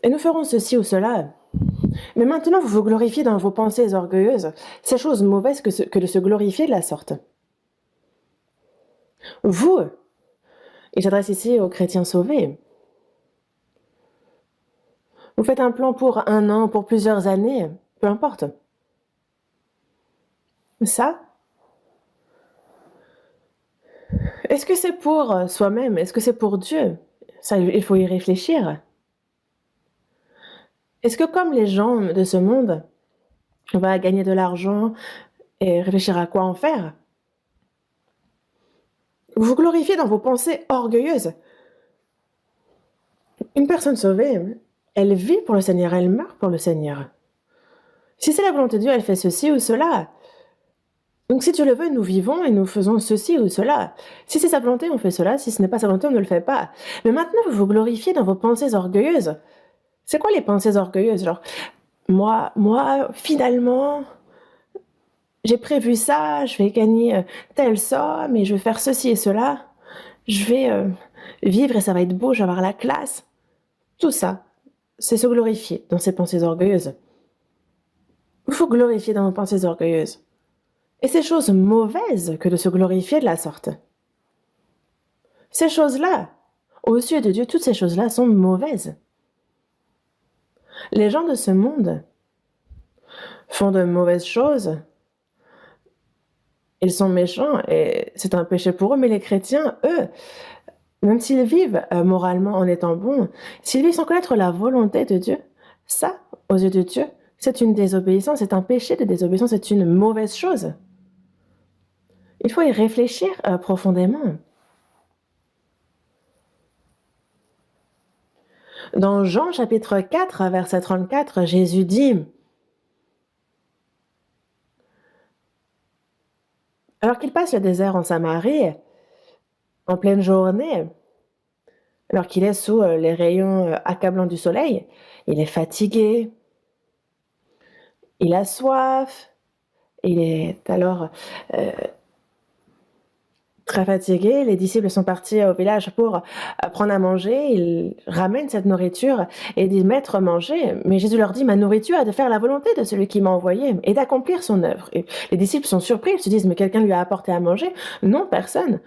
Et nous ferons ceci ou cela. Mais maintenant, vous vous glorifiez dans vos pensées orgueilleuses. C'est chose mauvaise que de se glorifier de la sorte. Vous, il s'adresse ici aux chrétiens sauvés. Vous faites un plan pour 1 an, pour plusieurs années, peu importe. Ça, est-ce que c'est pour soi-même? Est-ce que c'est pour Dieu? Ça, il faut y réfléchir. Est-ce que comme les gens de ce monde, on va gagner de l'argent et réfléchir à quoi en faire? Vous vous glorifiez dans vos pensées orgueilleuses. Une personne sauvée, elle vit pour le Seigneur, elle meurt pour le Seigneur. Si c'est la volonté de Dieu, elle fait ceci ou cela. Donc si Dieu le veut, nous vivons et nous faisons ceci ou cela. Si c'est sa volonté, on fait cela. Si ce n'est pas sa volonté, on ne le fait pas. Mais maintenant, vous vous glorifiez dans vos pensées orgueilleuses. C'est quoi les pensées orgueilleuses? Genre, moi, finalement, j'ai prévu ça, je vais gagner telle somme et je vais faire ceci et cela. Je vais vivre et ça va être beau, je vais avoir la classe. Tout ça, c'est se glorifier dans ses pensées orgueilleuses. Il faut glorifier dans vos pensées orgueilleuses. Et c'est chose mauvaise que de se glorifier de la sorte. Ces choses-là, aux yeux de Dieu, toutes ces choses-là sont mauvaises. Les gens de ce monde font de mauvaises choses. Ils sont méchants et c'est un péché pour eux, mais les chrétiens, eux, même s'ils vivent moralement en étant bons, s'ils vivent sans connaître la volonté de Dieu, ça, aux yeux de Dieu, c'est une désobéissance, c'est un péché de désobéissance, c'est une mauvaise chose. Il faut y réfléchir profondément. Dans Jean chapitre 4, verset 34, Jésus dit, alors qu'il passe le désert en Samarie, en pleine journée, alors qu'il est sous les rayons accablants du soleil, il est fatigué, il a soif, il est alors très fatigué. Les disciples sont partis au village pour prendre à manger. Ils ramènent cette nourriture et disent, Maître, mangez. Mais Jésus leur dit, ma nourriture est de faire la volonté de celui qui m'a envoyé et d'accomplir son œuvre. Et les disciples sont surpris, ils se disent, mais quelqu'un lui a apporté à manger? Non, personne.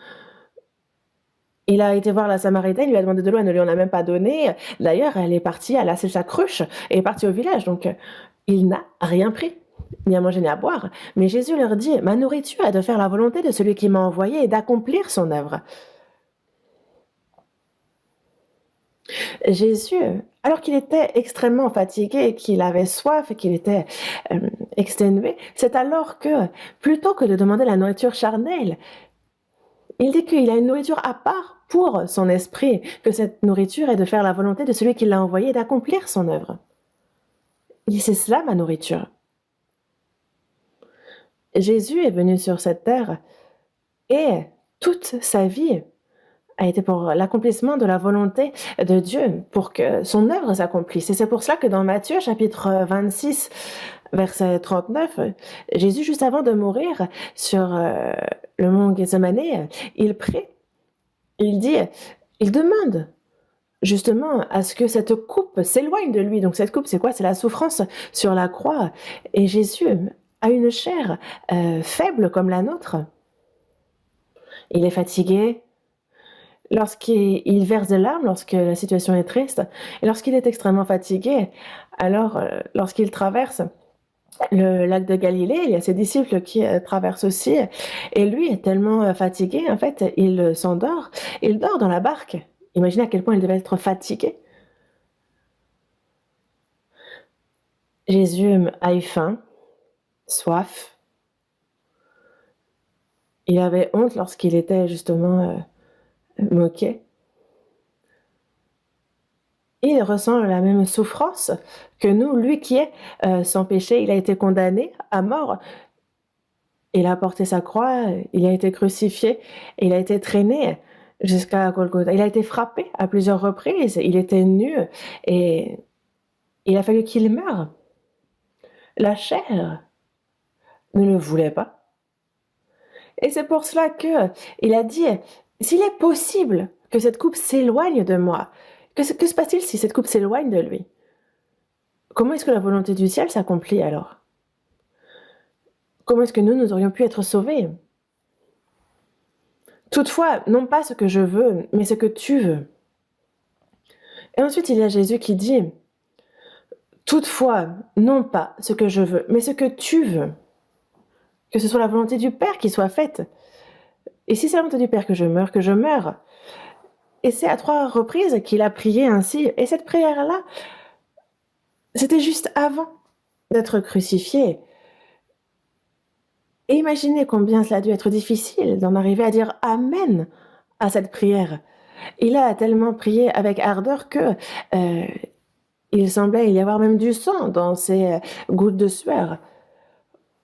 Il a été voir la Samaritaine, il lui a demandé de l'eau, elle ne lui en a même pas donné. D'ailleurs, elle est partie, elle a laissé sa cruche et est partie au village. Donc, il n'a rien pris, ni à manger ni à boire. Mais Jésus leur dit, ma nourriture est de faire la volonté de celui qui m'a envoyé et d'accomplir son œuvre. Jésus, alors qu'il était extrêmement fatigué, qu'il avait soif et qu'il était exténué, c'est alors que, plutôt que de demander la nourriture charnelle, il dit qu'il a une nourriture à part pour son esprit, que cette nourriture est de faire la volonté de celui qui l'a envoyé et d'accomplir son œuvre. Il dit, c'est cela ma nourriture. Jésus est venu sur cette terre et toute sa vie a été pour l'accomplissement de la volonté de Dieu, pour que son œuvre s'accomplisse. Et c'est pour cela que dans Matthieu chapitre 26, verset 39, Jésus, juste avant de mourir sur le mont Gethsémani, il prie, il dit, il demande justement à ce que cette coupe s'éloigne de lui. Donc cette coupe, c'est quoi? C'est la souffrance sur la croix. Et Jésus a une chair faible comme la nôtre. Il est fatigué. Lorsqu'il verse des larmes, lorsque la situation est triste, et lorsqu'il est extrêmement fatigué, alors lorsqu'il traverse le lac de Galilée, il y a ses disciples qui traversent aussi, et lui est tellement fatigué, en fait, il s'endort, il dort dans la barque. Imaginez à quel point il devait être fatigué. Jésus a eu faim, soif. Il avait honte lorsqu'il était justement moqué. Il ressent la même souffrance que nous, lui qui est sans péché, il a été condamné à mort. Il a porté sa croix, il a été crucifié, il a été traîné jusqu'à Golgotha. Il a été frappé à plusieurs reprises, il était nu et il a fallu qu'il meure. La chair ne le voulait pas. Et c'est pour cela qu'il a dit, s'il est possible que cette coupe s'éloigne de moi, que se passe-t-il si cette coupe s'éloigne de lui? Comment est-ce que la volonté du ciel s'accomplit alors? Comment est-ce que nous aurions pu être sauvés? Toutefois, non pas ce que je veux, mais ce que tu veux. Et ensuite, il y a Jésus qui dit, toutefois, non pas ce que je veux, mais ce que tu veux. Que ce soit la volonté du Père qui soit faite. Et si c'est la volonté du Père que je meure. Et c'est à 3 reprises qu'il a prié ainsi. Et cette prière-là, c'était juste avant d'être crucifié. Et imaginez combien cela a dû être difficile d'en arriver à dire Amen à cette prière. Il a tellement prié avec ardeur que il semblait y avoir même du sang dans ses gouttes de sueur.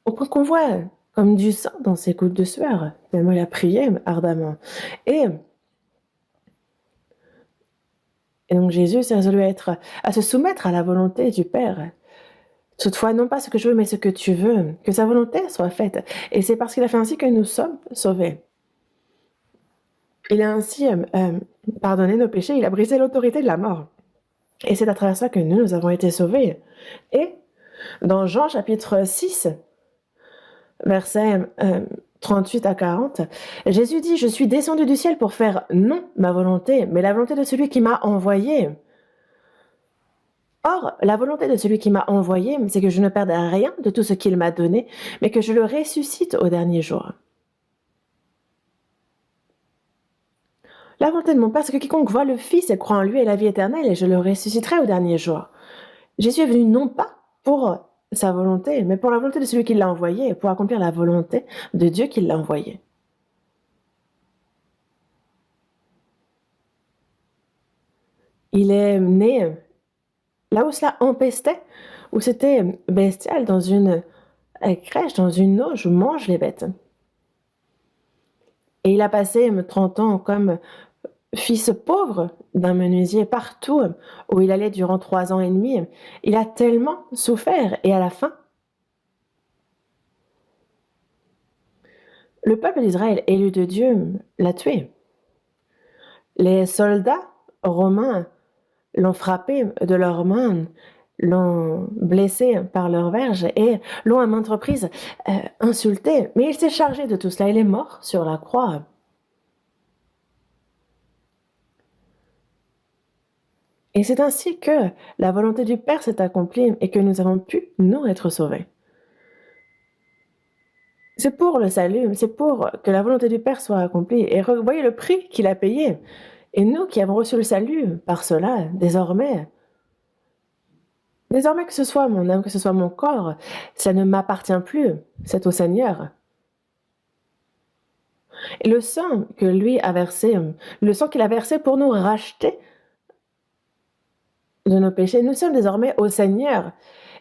Au point qu'on voit comme du sang dans ses gouttes de sueur, tellement il a prié ardemment. Et donc Jésus s'est résolu à se soumettre à la volonté du Père. Toutefois, non pas ce que je veux, mais ce que tu veux, que sa volonté soit faite. Et c'est parce qu'il a fait ainsi que nous sommes sauvés. Il a ainsi pardonné nos péchés, il a brisé l'autorité de la mort. Et c'est à travers ça que nous avons été sauvés. Et dans Jean chapitre 6, versets 38 à 40, Jésus dit « Je suis descendu du ciel pour faire non ma volonté, mais la volonté de celui qui m'a envoyé. » Or, la volonté de celui qui m'a envoyé, c'est que je ne perde rien de tout ce qu'il m'a donné, mais que je le ressuscite au dernier jour. La volonté de mon Père, c'est que quiconque voit le Fils et croit en lui ait la vie éternelle, et je le ressusciterai au dernier jour. Jésus est venu non pas pour sa volonté, mais pour la volonté de celui qui l'a envoyé, et pour accomplir la volonté de Dieu qui l'a envoyé. Il est né là où cela empestait, où c'était bestial, dans une crèche, dans une auge où mangent les bêtes. Et il a passé 30 ans comme fils pauvre d'un menuisier partout où il allait durant 3 ans et demi. Il a tellement souffert et à la fin, le peuple d'Israël, élu de Dieu, l'a tué. Les soldats romains l'ont frappé de leurs mains, l'ont blessé par leurs verges et l'ont à maintes reprises insulté. Mais il s'est chargé de tout cela, il est mort sur la croix. Et c'est ainsi que la volonté du Père s'est accomplie et que nous avons pu, nous, être sauvés. C'est pour le salut, c'est pour que la volonté du Père soit accomplie. Et voyez le prix qu'il a payé. Et nous qui avons reçu le salut par cela, désormais, que ce soit mon âme, que ce soit mon corps, ça ne m'appartient plus, c'est au Seigneur. Et le sang que lui a versé, le sang qu'il a versé pour nous racheter de nos péchés, nous sommes désormais au Seigneur.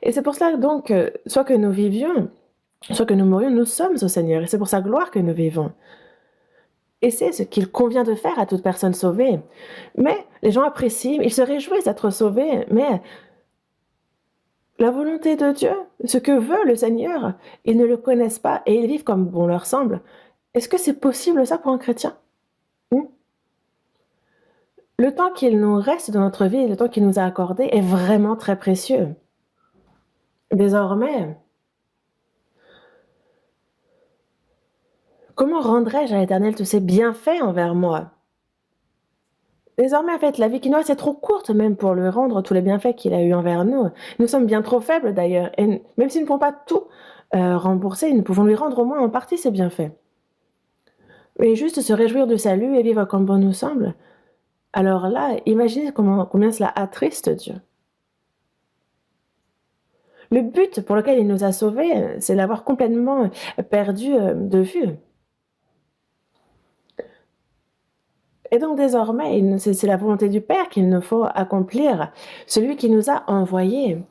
Et c'est pour cela donc, soit que nous vivions, soit que nous mourions, nous sommes au Seigneur. Et c'est pour sa gloire que nous vivons. Et c'est ce qu'il convient de faire à toute personne sauvée. Mais les gens apprécient, ils se réjouissent d'être sauvés, mais la volonté de Dieu, ce que veut le Seigneur, ils ne le connaissent pas et ils vivent comme bon leur semble. Est-ce que c'est possible ça pour un chrétien? Le temps qu'il nous reste dans notre vie, le temps qu'il nous a accordé est vraiment très précieux. Désormais, comment rendrai-je à l'Éternel tous ses bienfaits envers moi? Désormais, en fait, la vie qui nous reste est trop courte même pour lui rendre tous les bienfaits qu'il a eus envers nous. Nous sommes bien trop faibles d'ailleurs, et même si nous ne pouvons pas tout rembourser, nous pouvons lui rendre au moins en partie ses bienfaits. Mais juste se réjouir du salut et vivre comme bon nous semble, alors là, imaginez combien cela attriste Dieu. Le but pour lequel il nous a sauvés, c'est l'avoir complètement perdu de vue. Et donc désormais, c'est la volonté du Père qu'il nous faut accomplir, celui qui nous a envoyés.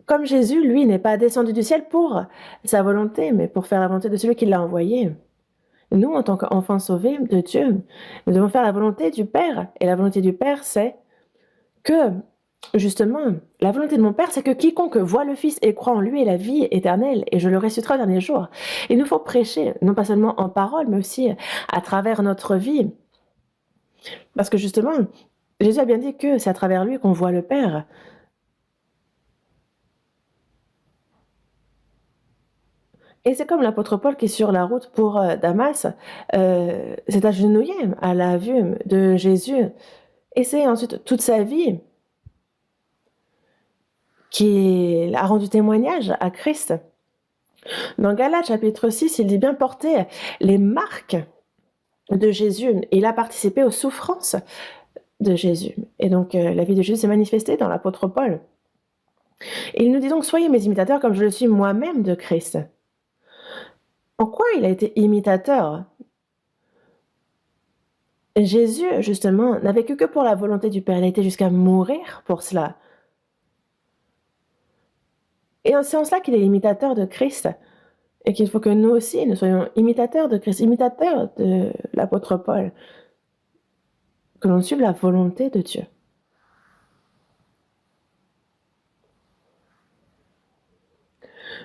Comme Jésus, lui, n'est pas descendu du ciel pour sa volonté, mais pour faire la volonté de celui qui l'a envoyé. Nous, en tant qu'enfants sauvés de Dieu, nous devons faire la volonté du Père. Et la volonté du Père, c'est que, justement, la volonté de mon Père, c'est que quiconque voit le Fils et croit en lui ait la vie éternelle, et je le ressusciterai au dernier jour. Il nous faut prêcher, non pas seulement en parole, mais aussi à travers notre vie. Parce que justement, Jésus a bien dit que c'est à travers lui qu'on voit le Père. Et c'est comme l'apôtre Paul qui est sur la route pour Damas, s'est agenouillé à la vue de Jésus. Et c'est ensuite toute sa vie qui a rendu témoignage à Christ. Dans Galates chapitre 6, il dit bien porter les marques de Jésus. Il a participé aux souffrances de Jésus. Et donc la vie de Jésus s'est manifestée dans l'apôtre Paul. Et il nous dit donc, soyez mes imitateurs comme je le suis moi-même de Christ. En quoi il a été imitateur? Jésus, justement, n'a vécu que pour la volonté du Père. Il a été jusqu'à mourir pour cela. Et c'est en cela qu'il est imitateur de Christ. Et qu'il faut que nous aussi, nous soyons imitateurs de Christ, imitateurs de l'apôtre Paul. Que l'on suive la volonté de Dieu.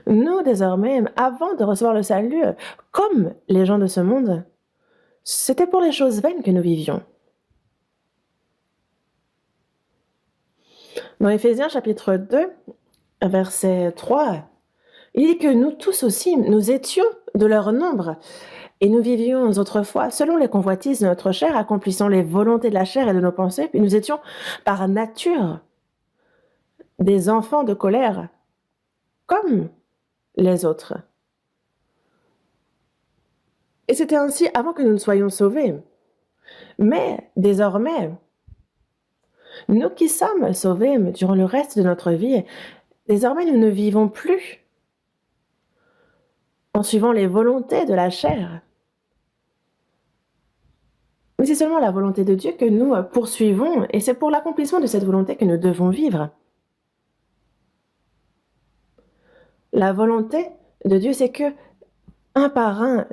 Nous, désormais, avant de recevoir le salut, comme les gens de ce monde, c'était pour les choses vaines que nous vivions. Dans Éphésiens chapitre 2, verset 3, il dit que nous tous aussi, nous étions de leur nombre, et nous vivions autrefois selon les convoitises de notre chair, accomplissant les volontés de la chair et de nos pensées, puis nous étions par nature des enfants de colère, comme les autres. Et c'était ainsi avant que nous ne soyons sauvés. Mais désormais, nous qui sommes sauvés durant le reste de notre vie, désormais nous ne vivons plus en suivant les volontés de la chair. Mais c'est seulement la volonté de Dieu que nous poursuivons, et c'est pour l'accomplissement de cette volonté que nous devons vivre. La volonté de Dieu, c'est que, un par un,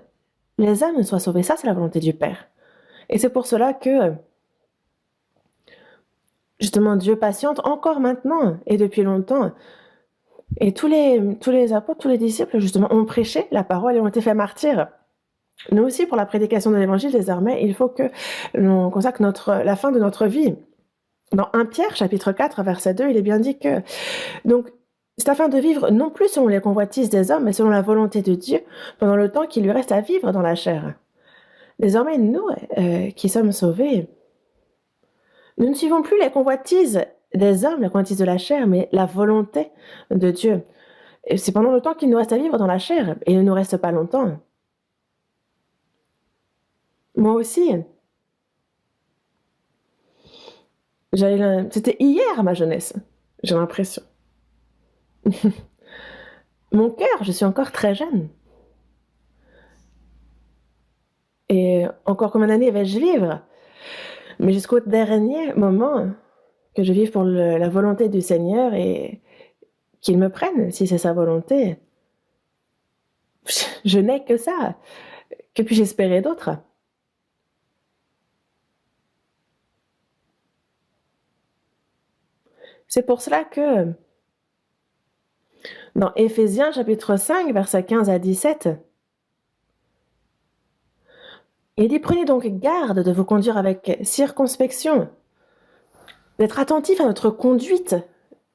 les âmes soient sauvées. Ça, c'est la volonté du Père. Et c'est pour cela que, justement, Dieu patiente encore maintenant et depuis longtemps. Et tous les apôtres, tous les disciples, justement, ont prêché la parole et ont été faits martyrs. Nous aussi, pour la prédication de l'Évangile, désormais, il faut que l'on consacre la fin de notre vie. Dans 1 Pierre, chapitre 4, verset 2, il est bien dit que donc, c'est afin de vivre non plus selon les convoitises des hommes, mais selon la volonté de Dieu, pendant le temps qu'il lui reste à vivre dans la chair. Désormais, nous qui sommes sauvés, nous ne suivons plus les convoitises des hommes, les convoitises de la chair, mais la volonté de Dieu. Et c'est pendant le temps qu'il nous reste à vivre dans la chair, et il ne nous reste pas longtemps. Moi aussi. C'était hier ma jeunesse, j'ai l'impression. Mon cœur, je suis encore très jeune. Et encore combien d'années vais-je vivre? Mais jusqu'au dernier moment, que je vive pour la volonté du Seigneur et qu'il me prenne, si c'est sa volonté. Je n'ai que ça. Que puis-je espérer d'autre? C'est pour cela que dans Éphésiens chapitre 5, versets 15 à 17, il dit « Prenez donc garde de vous conduire avec circonspection, d'être attentif à notre conduite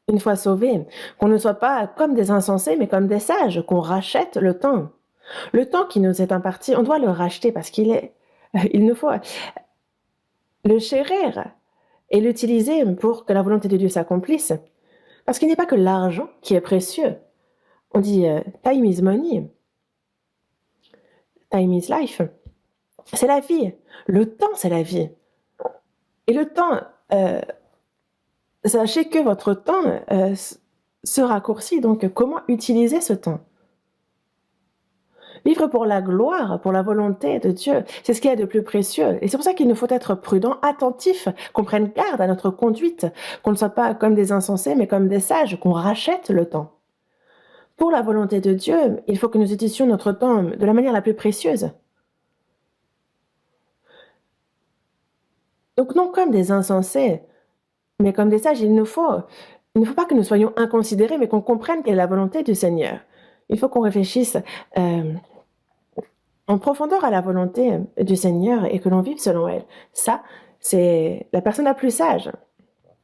une fois sauvés, qu'on ne soit pas comme des insensés, mais comme des sages, qu'on rachète le temps. Le temps qui nous est imparti, on doit le racheter parce il nous faut le chérir et l'utiliser pour que la volonté de Dieu s'accomplisse. Parce qu'il n'est pas que l'argent qui est précieux. On dit time is money, time is life. C'est la vie. Le temps, c'est la vie. Et le temps, sachez que votre temps, ce raccourci. Donc, comment utiliser ce temps? Vivre pour la gloire, pour la volonté de Dieu, c'est ce qu'il y a de plus précieux. Et c'est pour ça qu'il nous faut être prudents, attentifs, qu'on prenne garde à notre conduite, qu'on ne soit pas comme des insensés, mais comme des sages, qu'on rachète le temps. Pour la volonté de Dieu, il faut que nous utilisions notre temps de la manière la plus précieuse. Donc non comme des insensés, mais comme des sages, il ne faut pas que nous soyons inconsidérés, mais qu'on comprenne quelle est la volonté du Seigneur. Il faut qu'on réfléchisse en profondeur à la volonté du Seigneur et que l'on vive selon elle. Ça, c'est la personne la plus sage.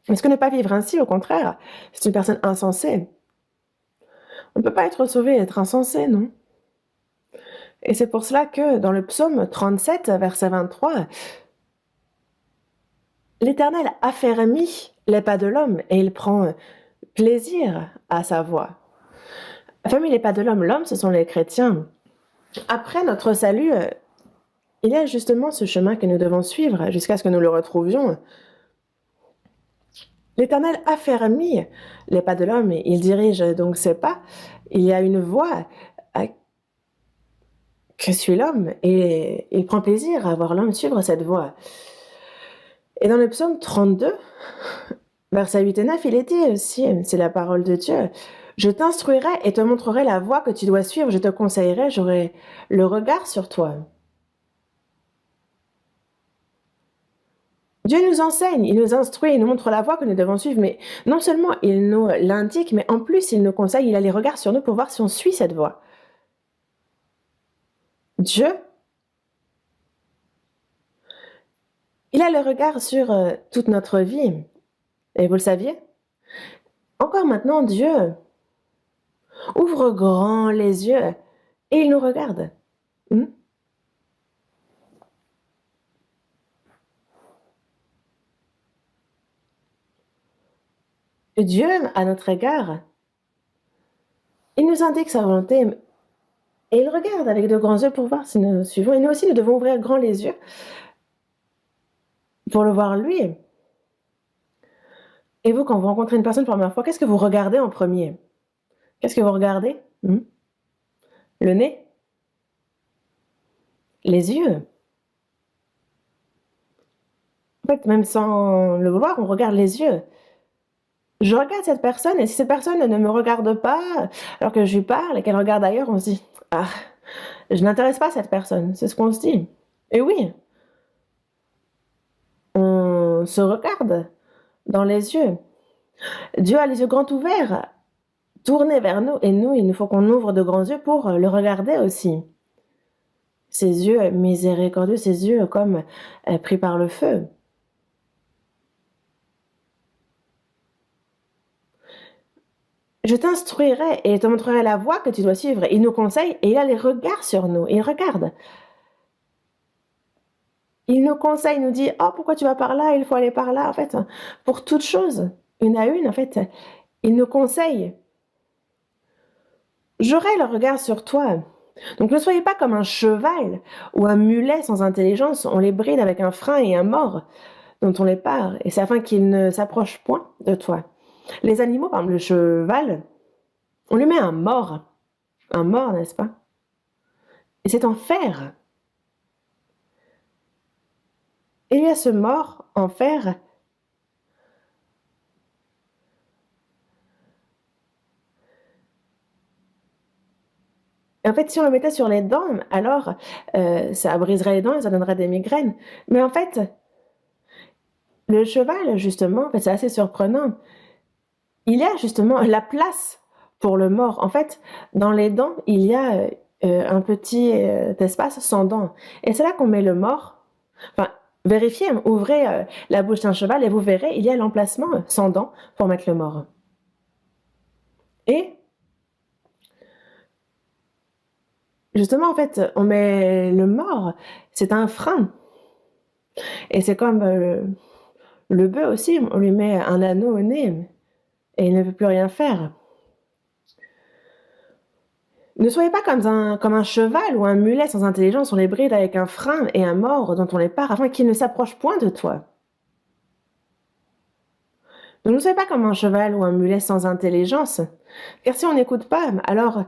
Est-ce que ne pas vivre ainsi, au contraire, c'est une personne insensée? On ne peut pas être sauvé et être insensé, non? Et c'est pour cela que dans le psaume 37, verset 23, l'Éternel affermit les pas de l'homme et il prend plaisir à sa voix. Affermit les pas de l'homme. L'homme, ce sont les chrétiens. Après notre salut, il y a justement ce chemin que nous devons suivre jusqu'à ce que nous le retrouvions. L'Éternel affermit les pas de l'homme et il dirige donc ses pas. Il y a une voie que suit l'homme et il prend plaisir à voir l'homme suivre cette voie. Et dans le psaume 32, versets 8 et 9, il est dit aussi, c'est la parole de Dieu, « Je t'instruirai et te montrerai la voie que tu dois suivre, je te conseillerai, j'aurai le regard sur toi. » Dieu nous enseigne, il nous instruit, il nous montre la voie que nous devons suivre, mais non seulement il nous l'indique, mais en plus il nous conseille, il a les regards sur nous pour voir si on suit cette voie. Dieu, il a le regard sur toute notre vie. Et vous le saviez? Encore maintenant, Dieu ouvre grand les yeux et il nous regarde. Dieu, à notre égard, il nous indique sa volonté et il regarde avec de grands yeux pour voir si nous suivons. Et nous aussi, nous devons ouvrir grand les yeux pour le voir lui. Et vous, quand vous rencontrez une personne pour la première fois, qu'est-ce que vous regardez en premier? Qu'est-ce que vous regardez? Le nez? Les yeux? En fait, même sans le vouloir, on regarde les yeux. Je regarde cette personne et si cette personne ne me regarde pas alors que je lui parle et qu'elle regarde ailleurs, on se dit « Ah, je n'intéresse pas cette personne », c'est ce qu'on se dit. Et oui, on se regarde dans les yeux. Dieu a les yeux grands ouverts, tournés vers nous, et nous, il nous faut qu'on ouvre de grands yeux pour le regarder aussi. Ses yeux miséricordieux, ses yeux comme pris par le feu. Je t'instruirai et te montrerai la voie que tu dois suivre. Il nous conseille et il a les regards sur nous. Il regarde. Il nous conseille, il nous dit « Oh, pourquoi tu vas par là? Il faut aller par là. » En fait, pour toute chose, une à une, en fait, il nous conseille. J'aurai le regard sur toi. Donc ne soyez pas comme un cheval ou un mulet sans intelligence. On les bride avec un frein et un mors dont on les pare. Et c'est afin qu'ils ne s'approchent point de toi. Les animaux, par exemple le cheval, on lui met un mors, n'est-ce pas? Et c'est en fer. Et il y a ce mors en fer et en fait, si on le mettait sur les dents, alors ça briserait les dents et ça donnerait des migraines. Mais en fait, le cheval, justement, en fait, c'est assez surprenant. Il y a justement la place pour le mors. En fait, dans les dents, il y a un petit espace sans dents. Et c'est là qu'on met le mors. Enfin, vérifiez, ouvrez la bouche d'un cheval et vous verrez, il y a l'emplacement sans dents pour mettre le mors. Et justement, en fait, on met le mors, c'est un frein. Et c'est comme le bœuf aussi, on lui met un anneau au nez et il ne peut plus rien faire. Ne soyez pas comme un cheval ou un mulet sans intelligence, on les bride avec un frein et un mors dont on les pare afin qu'ils ne s'approchent point de toi. Donc ne soyez pas comme un cheval ou un mulet sans intelligence, car si on n'écoute pas, alors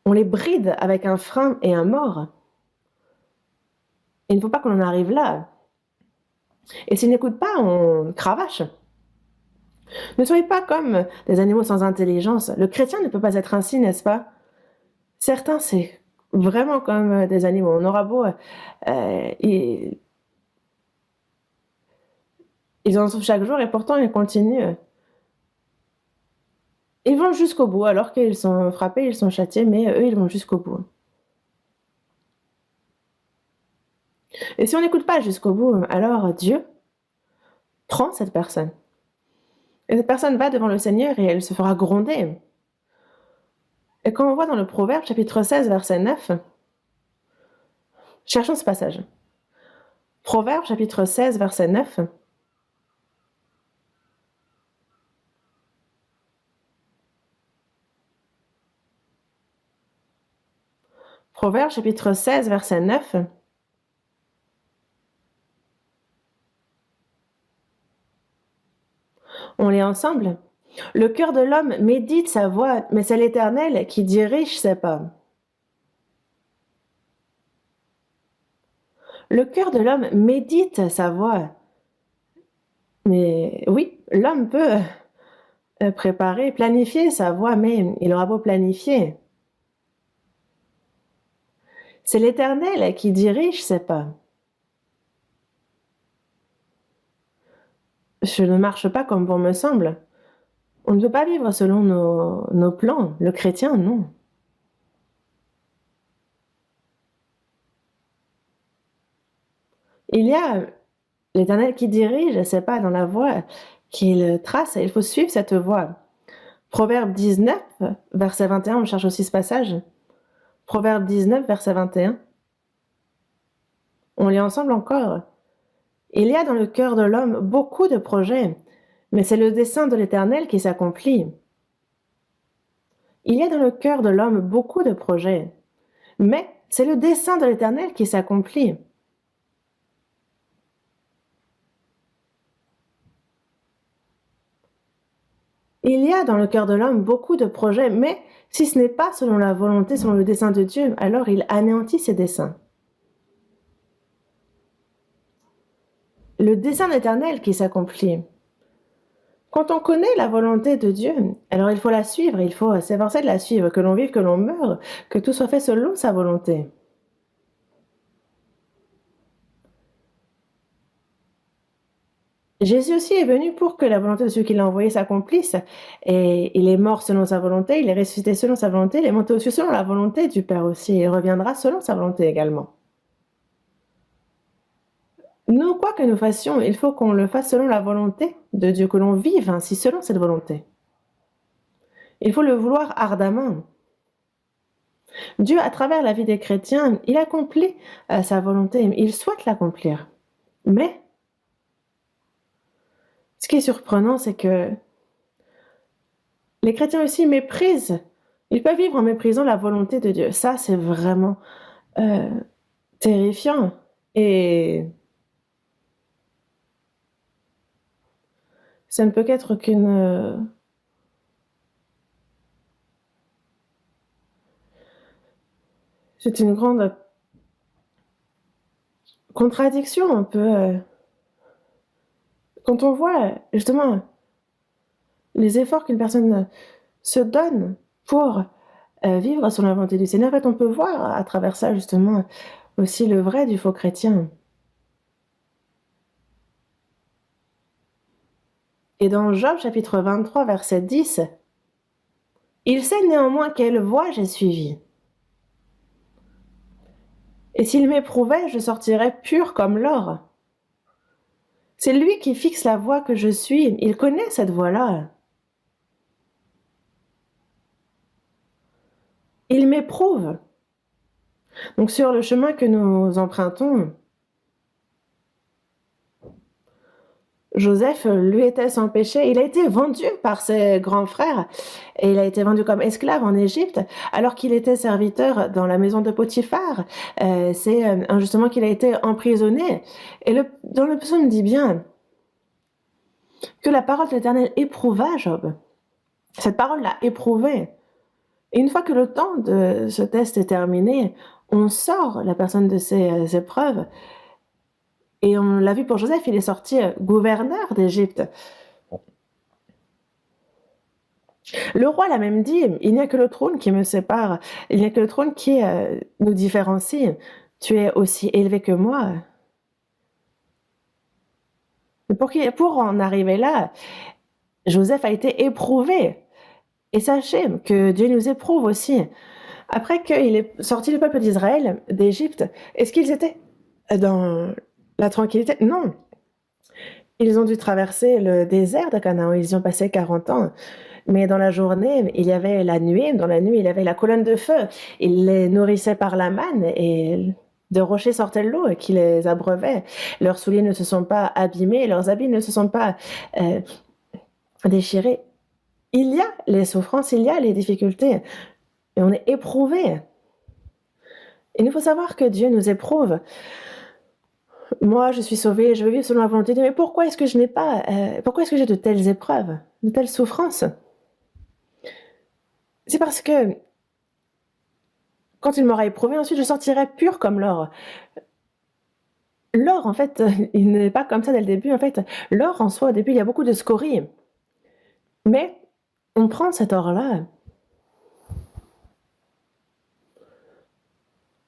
on les bride avec un frein et un mors. Il ne faut pas qu'on en arrive là. Et s'ils n'écoutent pas, on cravache. Ne soyez pas comme des animaux sans intelligence. Le chrétien ne peut pas être ainsi, n'est-ce pas? Certains, c'est vraiment comme des animaux. On aura beau... ils en souffrent chaque jour et pourtant ils continuent. Ils vont jusqu'au bout, alors qu'ils sont frappés, ils sont châtiés, mais eux, ils vont jusqu'au bout. Et si on n'écoute pas jusqu'au bout, alors Dieu prend cette personne. Et cette personne va devant le Seigneur et elle se fera gronder. Et quand on voit dans le Proverbe, chapitre 16, verset 9, cherchons ce passage. Proverbe, chapitre 16, verset 9. Proverbe, chapitre 16, verset 9. On lit ensemble. Le cœur de l'homme médite sa voie, mais c'est l'Éternel qui dirige ses pas. Le cœur de l'homme médite sa voie. Mais oui, l'homme peut préparer, planifier sa voie, mais il aura beau planifier. C'est l'Éternel qui dirige ses pas. Je ne marche pas comme bon me semble. On ne peut pas vivre selon nos plans. Le chrétien, non. Il y a l'Éternel qui dirige ses pas dans la voie qu'il trace. Il faut suivre cette voie. Proverbe 19, verset 21, on cherche aussi ce passage. Proverbe 19, verset 21. On lit ensemble encore. Il y a dans le cœur de l'homme beaucoup de projets, mais c'est le dessein de l'Éternel qui s'accomplit. Il y a dans le cœur de l'homme beaucoup de projets, mais c'est le dessein de l'Éternel qui s'accomplit. Il y a dans le cœur de l'homme beaucoup de projets, mais si ce n'est pas selon la volonté, selon le dessein de Dieu, alors il anéantit ses desseins. Le dessein éternel qui s'accomplit. Quand on connaît la volonté de Dieu, alors il faut la suivre, il faut s'efforcer de la suivre, que l'on vive, que l'on meure, que tout soit fait selon sa volonté. Jésus aussi est venu pour que la volonté de celui qui l'a envoyé s'accomplisse. Et il est mort selon sa volonté, il est ressuscité selon sa volonté, il est monté aux cieux selon la volonté du Père aussi. Il reviendra selon sa volonté également. Nous, quoi que nous fassions, il faut qu'on le fasse selon la volonté de Dieu, que l'on vive ainsi selon cette volonté. Il faut le vouloir ardemment. Dieu, à travers la vie des chrétiens, il accomplit sa volonté, il souhaite l'accomplir. Mais ce qui est surprenant, c'est que les chrétiens aussi méprisent. Ils peuvent vivre en méprisant la volonté de Dieu. Ça, c'est vraiment terrifiant. Et ça ne peut qu'être qu'une... c'est une grande contradiction un peu. Quand on voit justement les efforts qu'une personne se donne pour vivre selon la volonté du Seigneur, en fait, on peut voir à travers ça justement aussi le vrai du faux chrétien. Et dans Job chapitre 23, verset 10, il sait néanmoins quelle voie j'ai suivie. Et s'il m'éprouvait, je sortirais pur comme l'or. C'est lui qui fixe la voie que je suis. Il connaît cette voie-là. Il m'éprouve. Donc sur le chemin que nous empruntons, Joseph, lui, était sans péché. Il a été vendu par ses grands frères et il a été vendu comme esclave en Égypte alors qu'il était serviteur dans la maison de Potiphar. C'est injustement qu'il a été emprisonné. Et dans le psaume dit bien, que la parole de l'Éternel éprouva Job. Cette parole l'a éprouvé. Et une fois que le temps de ce test est terminé, on sort la personne de ces épreuves. Et on l'a vu pour Joseph, il est sorti gouverneur d'Égypte. Le roi l'a même dit, il n'y a que le trône qui me sépare, il n'y a que le trône qui nous différencie. Tu es aussi élevé que moi. Pour en arriver là, Joseph a été éprouvé. Et sachez que Dieu nous éprouve aussi. Après qu'il ait sorti le peuple d'Israël d'Égypte, est-ce qu'ils étaient dans la tranquillité? Non. Ils ont dû traverser le désert de Canaan, ils y ont passé 40 ans. Mais dans la journée, il y avait la nuit, dans la nuit, il y avait la colonne de feu. Il les nourrissait par la manne et de rochers sortait l'eau qui les abreuvait. Leurs souliers ne se sont pas abîmés, leurs habits ne se sont pas déchirés. Il y a les souffrances, il y a les difficultés, et on est éprouvé. Il faut savoir que Dieu nous éprouve. Moi, je suis sauvée, je veux vivre selon la volonté de Dieu, mais pourquoi est-ce que je n'ai pas, pourquoi est-ce que j'ai de telles épreuves, de telles souffrances? C'est parce que quand il m'aura éprouvé, ensuite je sortirai pur comme l'or. L'or, en fait, il n'est pas comme ça dès le début. En fait, l'or en soi, au début, il y a beaucoup de scories. Mais on prend cet or-là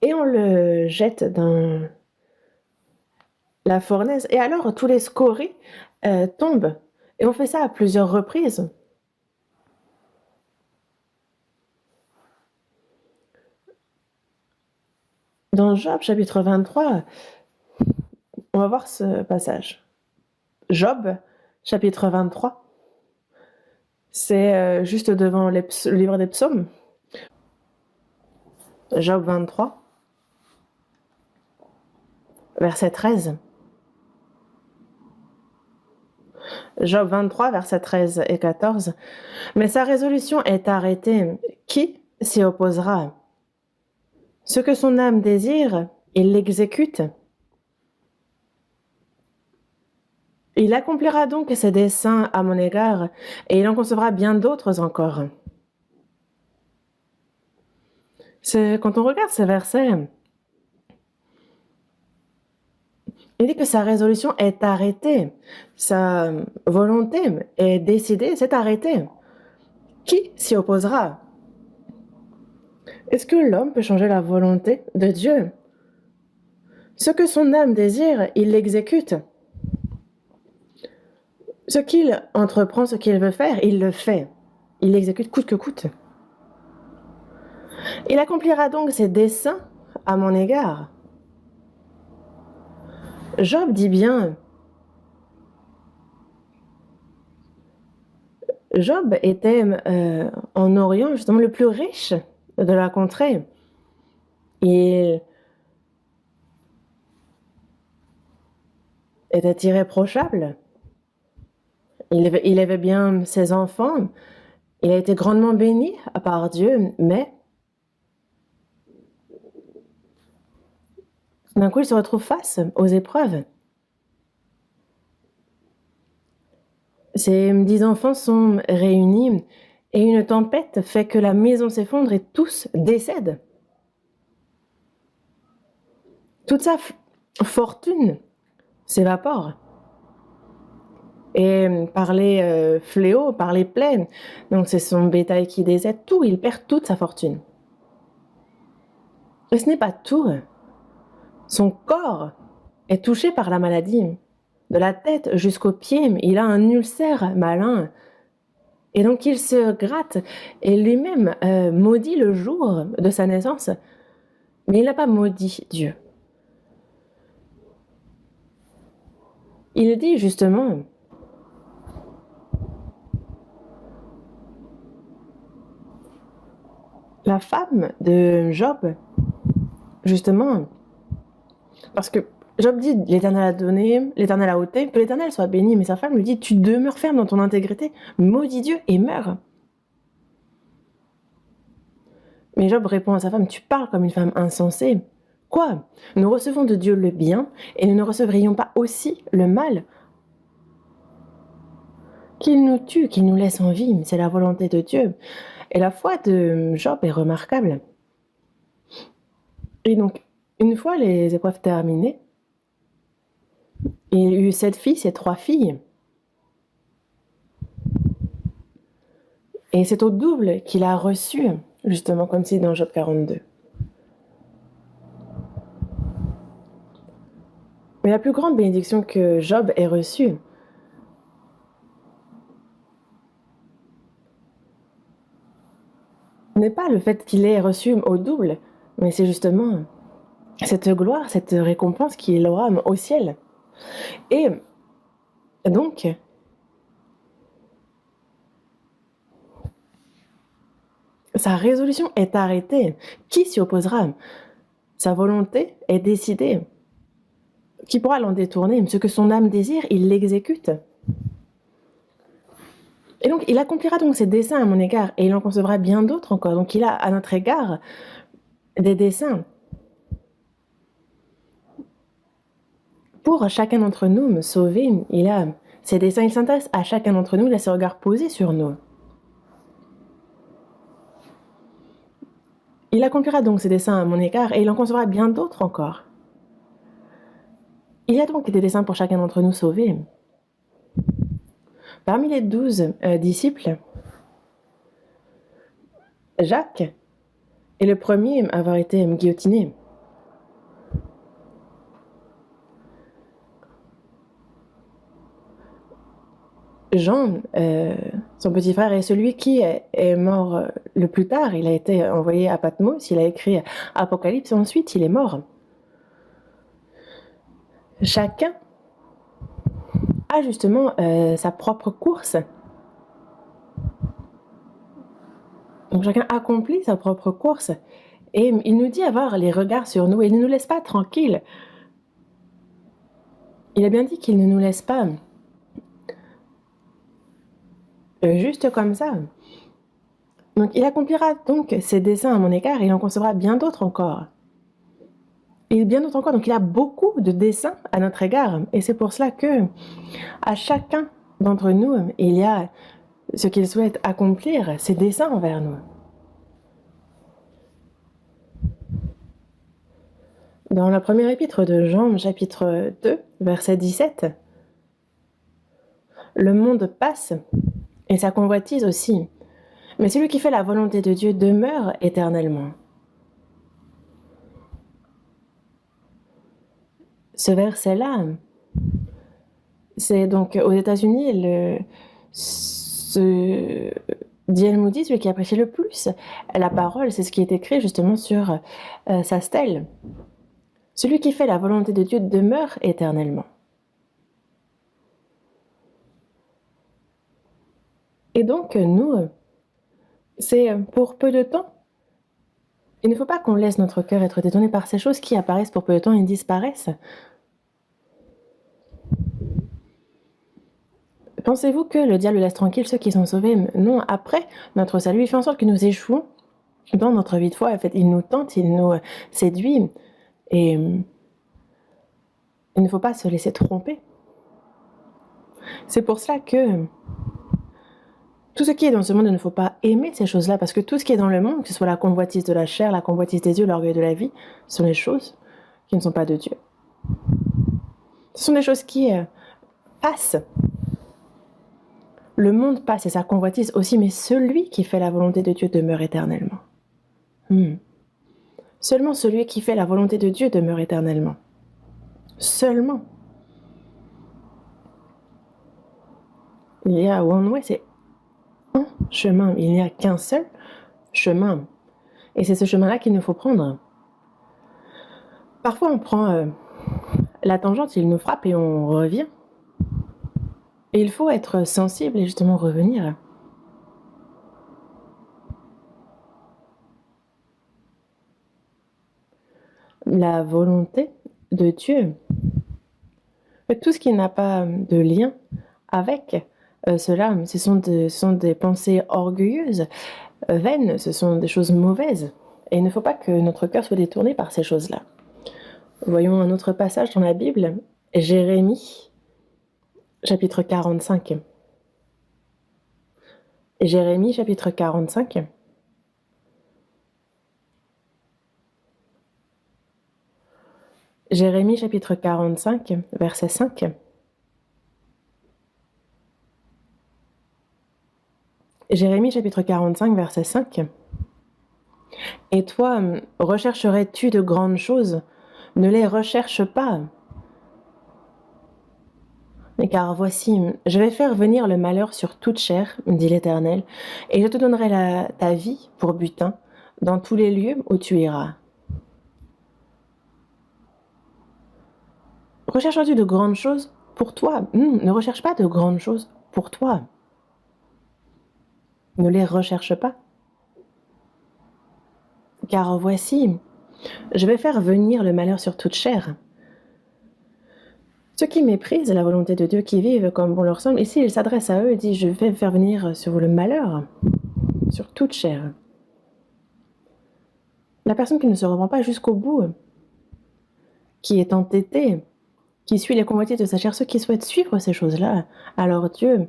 et on le jette dans la fournaise. Et alors, tous les scories tombent. Et on fait ça à plusieurs reprises. Dans Job, chapitre 23, on va voir ce passage. Job, chapitre 23, c'est juste devant le livre des psaumes. Job 23, verset 13. Job 23, versets 13 et 14. Mais sa résolution est arrêtée. Qui s'y opposera? Ce que son âme désire, il l'exécute. Il accomplira donc ses desseins à mon égard, et il en concevra bien d'autres encore. Quand on regarde ces versets, il dit que sa résolution est arrêtée, sa volonté est décidée, c'est arrêté. Qui s'y opposera? Est-ce que l'homme peut changer la volonté de Dieu? Ce que son âme désire, il l'exécute. Ce qu'il entreprend, ce qu'il veut faire, il le fait. Il l'exécute coûte que coûte. Il accomplira donc ses desseins à mon égard. Job dit bien, Job était en Orient justement le plus riche de la contrée. Il était irréprochable. Il avait bien ses enfants. Il a été grandement béni par Dieu, mais d'un coup, il se retrouve face aux épreuves. Ses 10 enfants sont réunis et une tempête fait que la maison s'effondre et tous décèdent. Toute sa fortune s'évapore. Et par les fléaux, par les plaies, donc c'est son bétail qui décède, tout, il perd toute sa fortune. Et ce n'est pas tout. Son corps est touché par la maladie. De la tête jusqu'aux pieds, il a un ulcère malin. Et donc il se gratte et lui-même maudit le jour de sa naissance. Mais il n'a pas maudit Dieu. Il dit justement, la femme de Job, justement, parce que Job dit, l'Éternel a donné, l'Éternel a ôté, que l'Éternel soit béni, mais sa femme lui dit, tu demeures ferme dans ton intégrité, maudis Dieu et meurs. Mais Job répond à sa femme, tu parles comme une femme insensée. Quoi? Nous recevons de Dieu le bien et nous ne recevrions pas aussi le mal? qu'il nous tue, qu'il nous laisse en vie, c'est la volonté de Dieu. Et la foi de Job est remarquable. Et donc, une fois les épreuves terminées, il eut 7 fils et 3 filles. Et c'est au double qu'il a reçu, justement comme c'est dans Job 42. Mais la plus grande bénédiction que Job ait reçue, n'est pas le fait qu'il ait reçu au double, mais c'est justement cette gloire, cette récompense qu'il aura au ciel. Et donc, sa résolution est arrêtée. Qui s'y opposera? Sa volonté est décidée. Qui pourra l'en détourner? Ce que son âme désire, il l'exécute. Et donc, il accomplira donc ses desseins à mon égard, et il en concevra bien d'autres encore. Donc, il a à notre égard des desseins. Pour chacun d'entre nous, me sauver, il a ses desseins, il s'intéresse à chacun d'entre nous, il a ses regards posés sur nous. Il accomplira donc ses desseins à mon égard, et il en concevra bien d'autres encore. Il y a donc des desseins pour chacun d'entre nous sauvés. Parmi les 12 disciples, Jacques est le premier à avoir été guillotiné. Jean, son petit frère, est celui qui est mort le plus tard. Il a été envoyé à Patmos, il a écrit Apocalypse, et ensuite il est mort. Chacun a justement sa propre course. Donc chacun accomplit sa propre course. Et il nous dit avoir les regards sur nous, et il ne nous laisse pas tranquilles. Il a bien dit qu'il ne nous laisse pas juste comme ça. Donc il accomplira donc ses desseins à mon égard, et il en concevra bien d'autres encore. Et bien d'autres encore, donc il a beaucoup de desseins à notre égard. Et c'est pour cela que à chacun d'entre nous, il y a ce qu'il souhaite accomplir, ses desseins envers nous. Dans la première épître de Jean, chapitre 2, verset 17, le monde passe et sa convoitise aussi, mais celui qui fait la volonté de Dieu demeure éternellement. Ce verset-là, c'est donc aux États-Unis D.L. Moody, celui qui apprécie le plus la parole, c'est ce qui est écrit justement sur sa stèle. Celui qui fait la volonté de Dieu demeure éternellement. Et donc, nous, c'est pour peu de temps. Il ne faut pas qu'on laisse notre cœur être détourné par ces choses qui apparaissent pour peu de temps et disparaissent. Pensez-vous que le diable laisse tranquille ceux qui sont sauvés? Non, après notre salut, il fait en sorte que nous échouons dans notre vie de foi. En fait, il nous tente, il nous séduit. Et il ne faut pas se laisser tromper. C'est pour cela que tout ce qui est dans ce monde, il ne faut pas aimer ces choses-là, parce que tout ce qui est dans le monde, que ce soit la convoitise de la chair, la convoitise des yeux, l'orgueil de la vie, ce sont des choses qui ne sont pas de Dieu. Ce sont des choses qui passent. Le monde passe et sa convoitise aussi, mais celui qui fait la volonté de Dieu demeure éternellement. Seulement celui qui fait la volonté de Dieu demeure éternellement. Seulement. Il y a one way, c'est un chemin. Il n'y a qu'un seul chemin. Et c'est ce chemin-là qu'il nous faut prendre. Parfois, on prend la tangente, il nous frappe et on revient. Et il faut être sensible et justement revenir. La volonté de Dieu. Tout ce qui n'a pas de lien avec cela, ce sont des pensées orgueilleuses, vaines, ce sont des choses mauvaises. Et il ne faut pas que notre cœur soit détourné par ces choses-là. Voyons un autre passage dans la Bible, Jérémie, chapitre 45. Jérémie chapitre 45. Jérémie chapitre 45, verset 5. Jérémie chapitre 45, verset 5. Et toi, rechercherais-tu de grandes choses? Ne les recherche pas. Car voici, je vais faire venir le malheur sur toute chair, dit l'Éternel, et je te donnerai ta vie pour butin dans tous les lieux où tu iras. Recherches-tu de grandes choses pour toi? Ne recherche pas de grandes choses pour toi. Ne les recherche pas. Car voici, je vais faire venir le malheur sur toute chair. Ceux qui méprisent la volonté de Dieu, qui vivent comme bon leur semble, ici il s'adresse à eux et dit, je vais faire venir sur vous le malheur, sur toute chair. La personne qui ne se reprend pas jusqu'au bout, qui est entêtée, qui suit les convoitises de sa chair, ceux qui souhaitent suivre ces choses-là, alors Dieu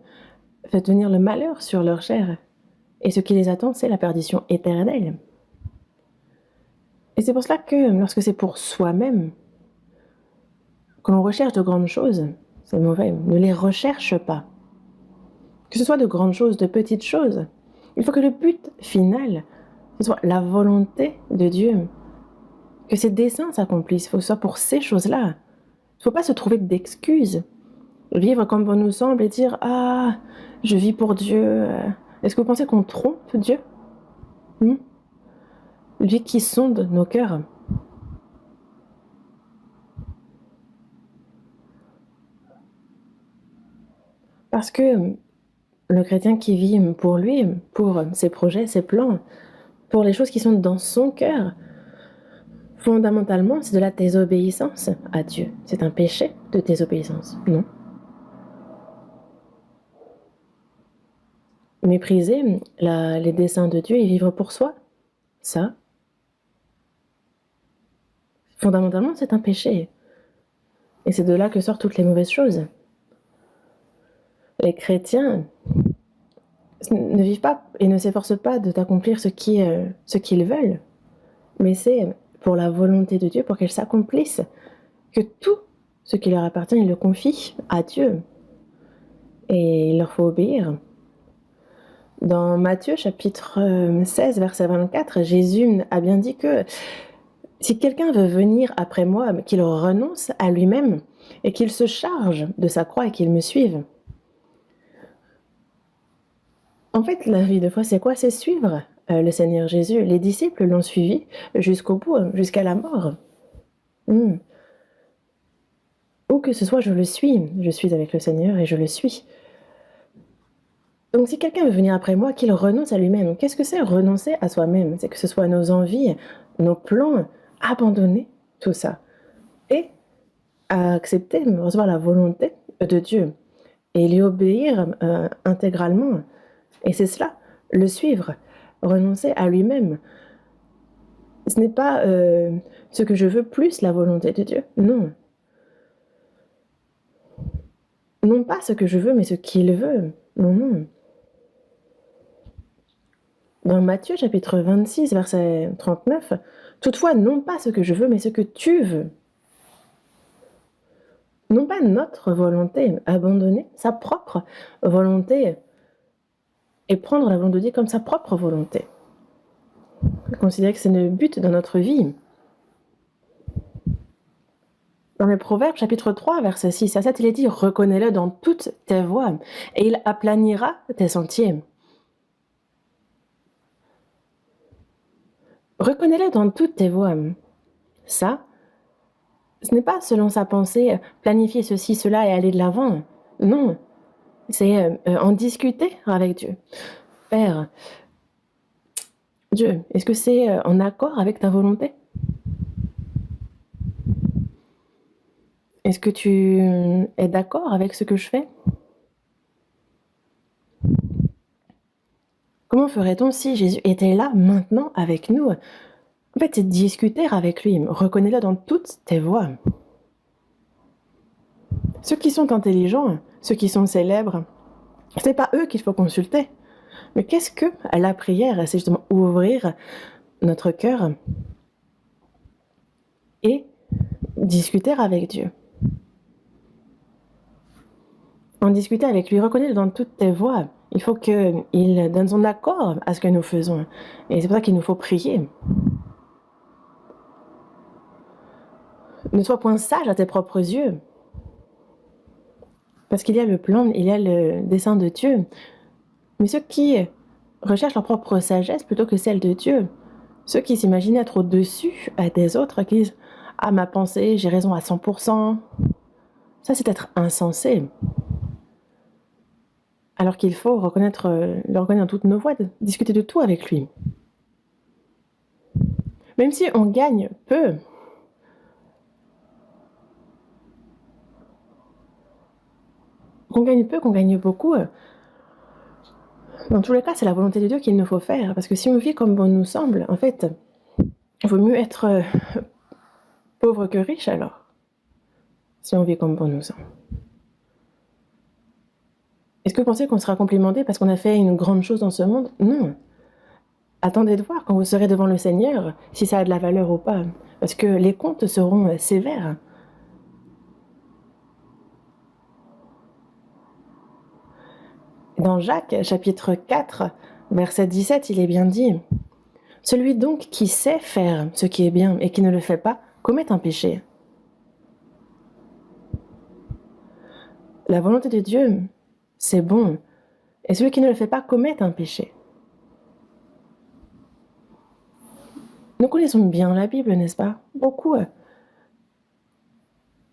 fait venir le malheur sur leur chair. Et ce qui les attend, c'est la perdition éternelle. Et c'est pour cela que lorsque c'est pour soi-même, que l'on recherche de grandes choses, c'est mauvais. Ne les recherche pas. Que ce soit de grandes choses, de petites choses. Il faut que le but final, ce soit la volonté de Dieu. Que ses desseins s'accomplissent. Il faut que ce soit pour ces choses-là. Il ne faut pas se trouver d'excuses. Vivre comme bon nous semble et dire « Ah, je vis pour Dieu. » Est-ce que vous pensez qu'on trompe Dieu? Lui qui sonde nos cœurs. Parce que le chrétien qui vit pour lui, pour ses projets, ses plans, pour les choses qui sont dans son cœur, fondamentalement, c'est de la désobéissance à Dieu. C'est un péché de désobéissance, non? Mépriser les desseins de Dieu et vivre pour soi, ça, fondamentalement, c'est un péché. Et c'est de là que sortent toutes les mauvaises choses. Les chrétiens ne vivent pas et ne s'efforcent pas de t'accomplir ce qu'ils veulent, mais c'est pour la volonté de Dieu, pour qu'elle s'accomplisse, que tout ce qui leur appartient, ils le confient à Dieu. Et il leur faut obéir. Dans Matthieu chapitre 16, verset 24, Jésus a bien dit que si quelqu'un veut venir après moi, qu'il renonce à lui-même et qu'il se charge de sa croix et qu'il me suive. En fait, la vie de foi, c'est quoi? C'est suivre le Seigneur Jésus. Les disciples l'ont suivi jusqu'au bout, jusqu'à la mort. Où que ce soit, je suis avec le Seigneur et je le suis. Donc si quelqu'un veut venir après moi, qu'il renonce à lui-même. Qu'est-ce que c'est renoncer à soi-même? C'est que ce soit nos envies, nos plans, abandonner tout ça. Et accepter, recevoir la volonté de Dieu. Et lui obéir intégralement. Et c'est cela, le suivre, renoncer à lui-même. Ce n'est pas ce que je veux plus la volonté de Dieu, non. Non pas ce que je veux, mais ce qu'il veut, non. Dans Matthieu chapitre 26, verset 39, « Toutefois, non pas ce que je veux, mais ce que tu veux. » Non pas notre volonté, abandonner sa propre volonté et prendre la volonté de Dieu comme sa propre volonté. Considérer que c'est le but dans notre vie. Dans les Proverbes, chapitre 3, verset 6 à 7, il est dit « Reconnais-le dans toutes tes voies, et il aplanira tes sentiers. » Reconnais-le dans toutes tes voies. Ça, ce n'est pas selon sa pensée, planifier ceci, cela et aller de l'avant. Non, c'est en discuter avec Dieu. Père, Dieu, est-ce que c'est en accord avec ta volonté? Est-ce que tu es d'accord avec ce que je fais? Comment ferait-on si Jésus était là, maintenant, avec nous? En fait, c'est discuter avec lui. Reconnais-le dans toutes tes voies. Ceux qui sont intelligents, ceux qui sont célèbres, ce n'est pas eux qu'il faut consulter. Mais qu'est-ce que la prière? C'est justement ouvrir notre cœur et discuter avec Dieu. En discuter avec lui, reconnaître dans toutes tes voies. Il faut qu'il donne son accord à ce que nous faisons. Et c'est pour ça qu'il nous faut prier. Ne sois point sage à tes propres yeux. Parce qu'il y a le plan, il y a le dessein de Dieu. Mais ceux qui recherchent leur propre sagesse plutôt que celle de Dieu, ceux qui s'imaginent être au-dessus des autres, qui disent « Ah, ma pensée, j'ai raison à 100%. » Ça, c'est être insensé. Alors qu'il faut le reconnaître dans toutes nos voies, discuter de tout avec lui. Même si on gagne peu, qu'on gagne beaucoup, dans tous les cas, c'est la volonté de Dieu qu'il nous faut faire. Parce que si on vit comme bon nous semble, en fait, il vaut mieux être pauvre que riche alors. Si on vit comme bon nous semble. Est-ce que vous pensez qu'on sera complimenté parce qu'on a fait une grande chose dans ce monde? Non. Attendez de voir quand vous serez devant le Seigneur si ça a de la valeur ou pas. Parce que les comptes seront sévères. Dans Jacques, chapitre 4, verset 17, il est bien dit « Celui donc qui sait faire ce qui est bien et qui ne le fait pas, commet un péché. » La volonté de Dieu, c'est bon. Et celui qui ne le fait pas commet un péché. Nous connaissons bien la Bible, n'est-ce pas? Beaucoup.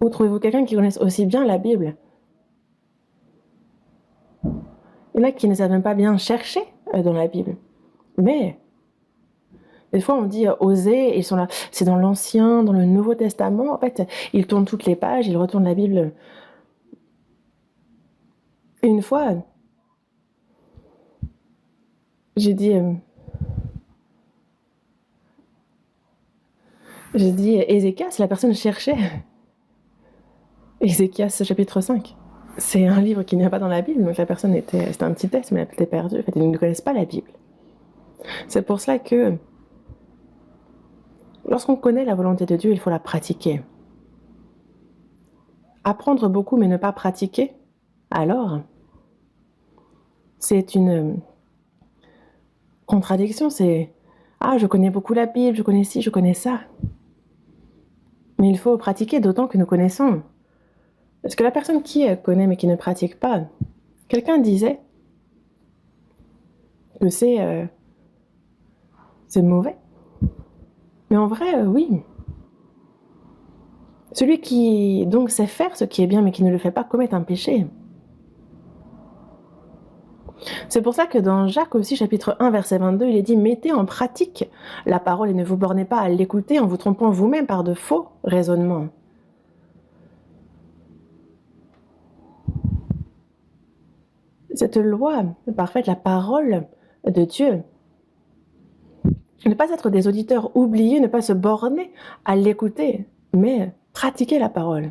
Où trouvez-vous quelqu'un qui connaisse aussi bien la Bible? Il y en a qui ne savent même pas bien chercher dans la Bible. Mais, des fois on dit oser, ils sont là, c'est dans l'Ancien, dans le Nouveau Testament. En fait, ils tournent toutes les pages, ils retournent la Bible. Une fois, j'ai dit Ézéchias, la personne cherchait. Ézéchias, chapitre 5. C'est un livre qui n'est pas dans la Bible, donc la personne c'était un petit test, mais elle était perdue. En fait, ils ne connaissent pas la Bible. C'est pour cela que lorsqu'on connaît la volonté de Dieu, il faut la pratiquer. Apprendre beaucoup mais ne pas pratiquer, alors c'est une contradiction. C'est « Ah, je connais beaucoup la Bible, je connais ci, je connais ça. » Mais il faut pratiquer d'autant que nous connaissons. Parce que la personne qui connaît mais qui ne pratique pas, quelqu'un disait que c'est mauvais. Mais en vrai, oui. Celui qui donc sait faire ce qui est bien mais qui ne le fait pas commet un péché. C'est pour ça que dans Jacques aussi, chapitre 1, verset 22, il est dit « Mettez en pratique la parole et ne vous bornez pas à l'écouter en vous trompant vous-même par de faux raisonnements. » Cette loi parfaite, la parole de Dieu, ne pas être des auditeurs oubliés, ne pas se borner à l'écouter, mais pratiquer la parole.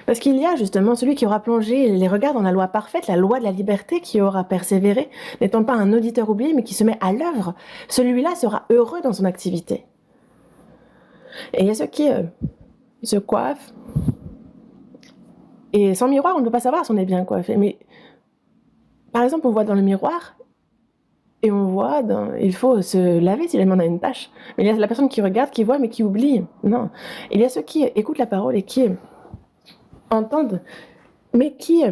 Parce qu'il y a justement celui qui aura plongé les regards dans la loi parfaite, la loi de la liberté, qui aura persévéré, n'étant pas un auditeur oublié, mais qui se met à l'œuvre. Celui-là sera heureux dans son activité. Et il y a ceux qui se coiffent, et sans miroir, on ne peut pas savoir si on est bien coiffé. Mais par exemple, on voit dans le miroir, et on voit, il faut se laver si la main a une tache. Mais il y a la personne qui regarde, qui voit, mais qui oublie. Non. Il y a ceux qui écoutent la parole et qui entendent, mais qui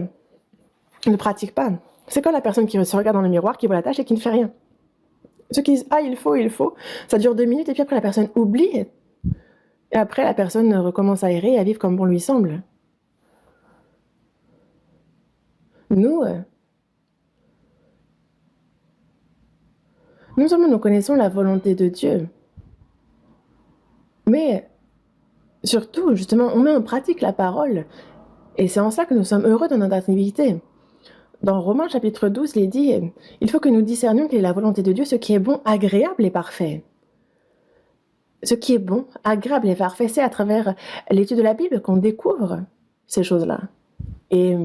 ne pratiquent pas. C'est comme la personne qui se regarde dans le miroir, qui voit la tache et qui ne fait rien. Ceux qui disent « Ah, il faut », ça dure 2 minutes, et puis après la personne oublie. Et après, la personne recommence à errer et à vivre comme bon lui semble. Nous, non seulement nous connaissons la volonté de Dieu, mais surtout, justement, on met en pratique la parole. Et c'est en ça que nous sommes heureux dans notre activité. Dans Romains chapitre 12, il est dit « Il faut que nous discernions quelle est la volonté de Dieu, ce qui est bon, agréable et parfait. » Ce qui est bon, agréable et parfait, c'est à travers l'étude de la Bible qu'on découvre ces choses-là. Et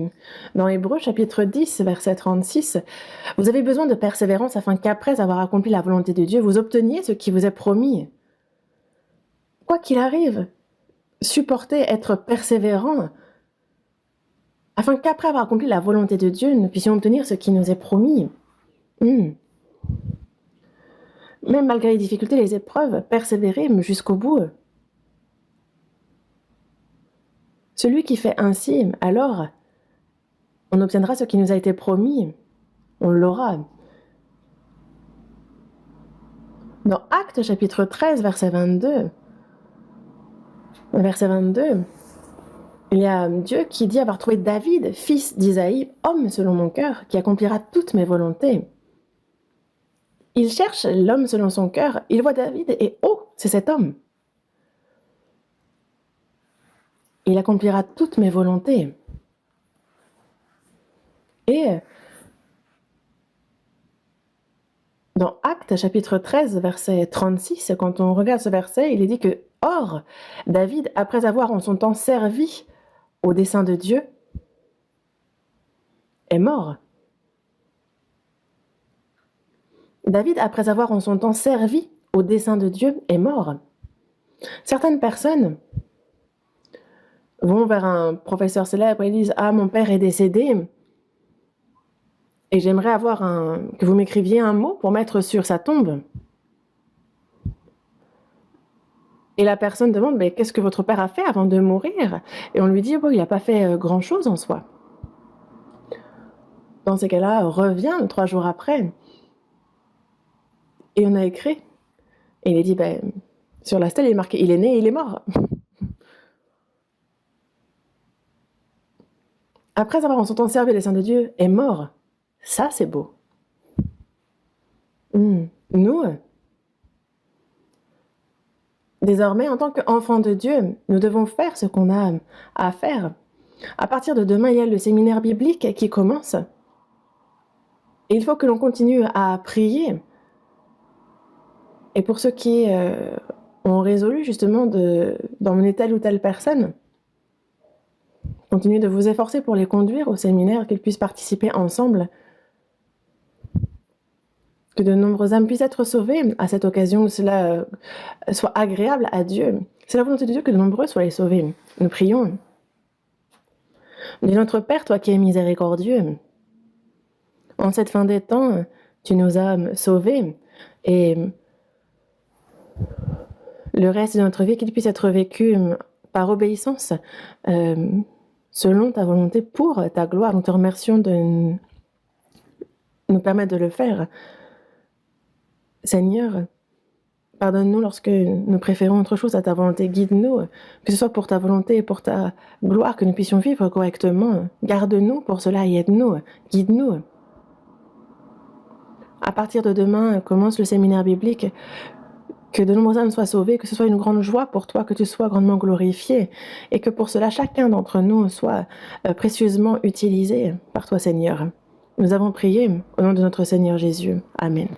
dans Hébreux chapitre 10, verset 36, vous avez besoin de persévérance afin qu'après avoir accompli la volonté de Dieu, vous obteniez ce qui vous est promis. Quoi qu'il arrive, supportez, être persévérant, afin qu'après avoir accompli la volonté de Dieu, nous puissions obtenir ce qui nous est promis. Même malgré les difficultés, les épreuves, persévérez jusqu'au bout. Celui qui fait ainsi, alors, on obtiendra ce qui nous a été promis. On l'aura. Dans Actes chapitre 13, verset 22, il y a Dieu qui dit avoir trouvé David, fils d'Isaïe, homme selon mon cœur, qui accomplira toutes mes volontés. Il cherche l'homme selon son cœur, il voit David et oh, c'est cet homme. Il accomplira toutes mes volontés. Et dans Actes chapitre 13, verset 36, quand on regarde ce verset, il est dit que « Or, David, après avoir en son temps servi au dessein de Dieu, est mort. » David, après avoir en son temps servi au dessein de Dieu, est mort. Certaines personnes vont vers un professeur célèbre et disent « Ah, mon père est décédé et j'aimerais que vous m'écriviez un mot pour mettre sur sa tombe. » Et la personne demande « Qu'est-ce que votre père a fait avant de mourir ?» Et on lui dit « Il n'a pas fait grand-chose en soi. » Dans ces cas-là, revient 3 jours après et on a écrit. Et il est dit sur la stèle, il est marqué « Il est né et il est mort. » Après avoir en son temps servi les saints de Dieu, est mort. Ça, c'est beau. Nous, désormais, en tant qu'enfants de Dieu, nous devons faire ce qu'on a à faire. À partir de demain, il y a le séminaire biblique qui commence. Et il faut que l'on continue à prier. Et pour ceux qui ont résolu justement d'emmener telle ou telle personne, continuez de vous efforcer pour les conduire au séminaire, qu'ils puissent participer ensemble. Que de nombreuses âmes puissent être sauvées à cette occasion, que cela soit agréable à Dieu. C'est la volonté de Dieu que de nombreux soient sauvés. Nous prions. Dis notre Père, toi qui es miséricordieux, en cette fin des temps, tu nous as sauvés et le reste de notre vie qu'il puisse être vécu par obéissance selon ta volonté pour ta gloire. Nous te remercions de nous permettre de le faire. Seigneur, pardonne-nous lorsque nous préférons autre chose à ta volonté. Guide-nous, que ce soit pour ta volonté et pour ta gloire, que nous puissions vivre correctement. Garde-nous pour cela et aide-nous. Guide-nous. À partir de demain, commence le séminaire biblique. Que de nombreuses âmes soient sauvées, que ce soit une grande joie pour toi, que tu sois grandement glorifié, et que pour cela, chacun d'entre nous soit précieusement utilisé par toi, Seigneur. Nous avons prié au nom de notre Seigneur Jésus. Amen.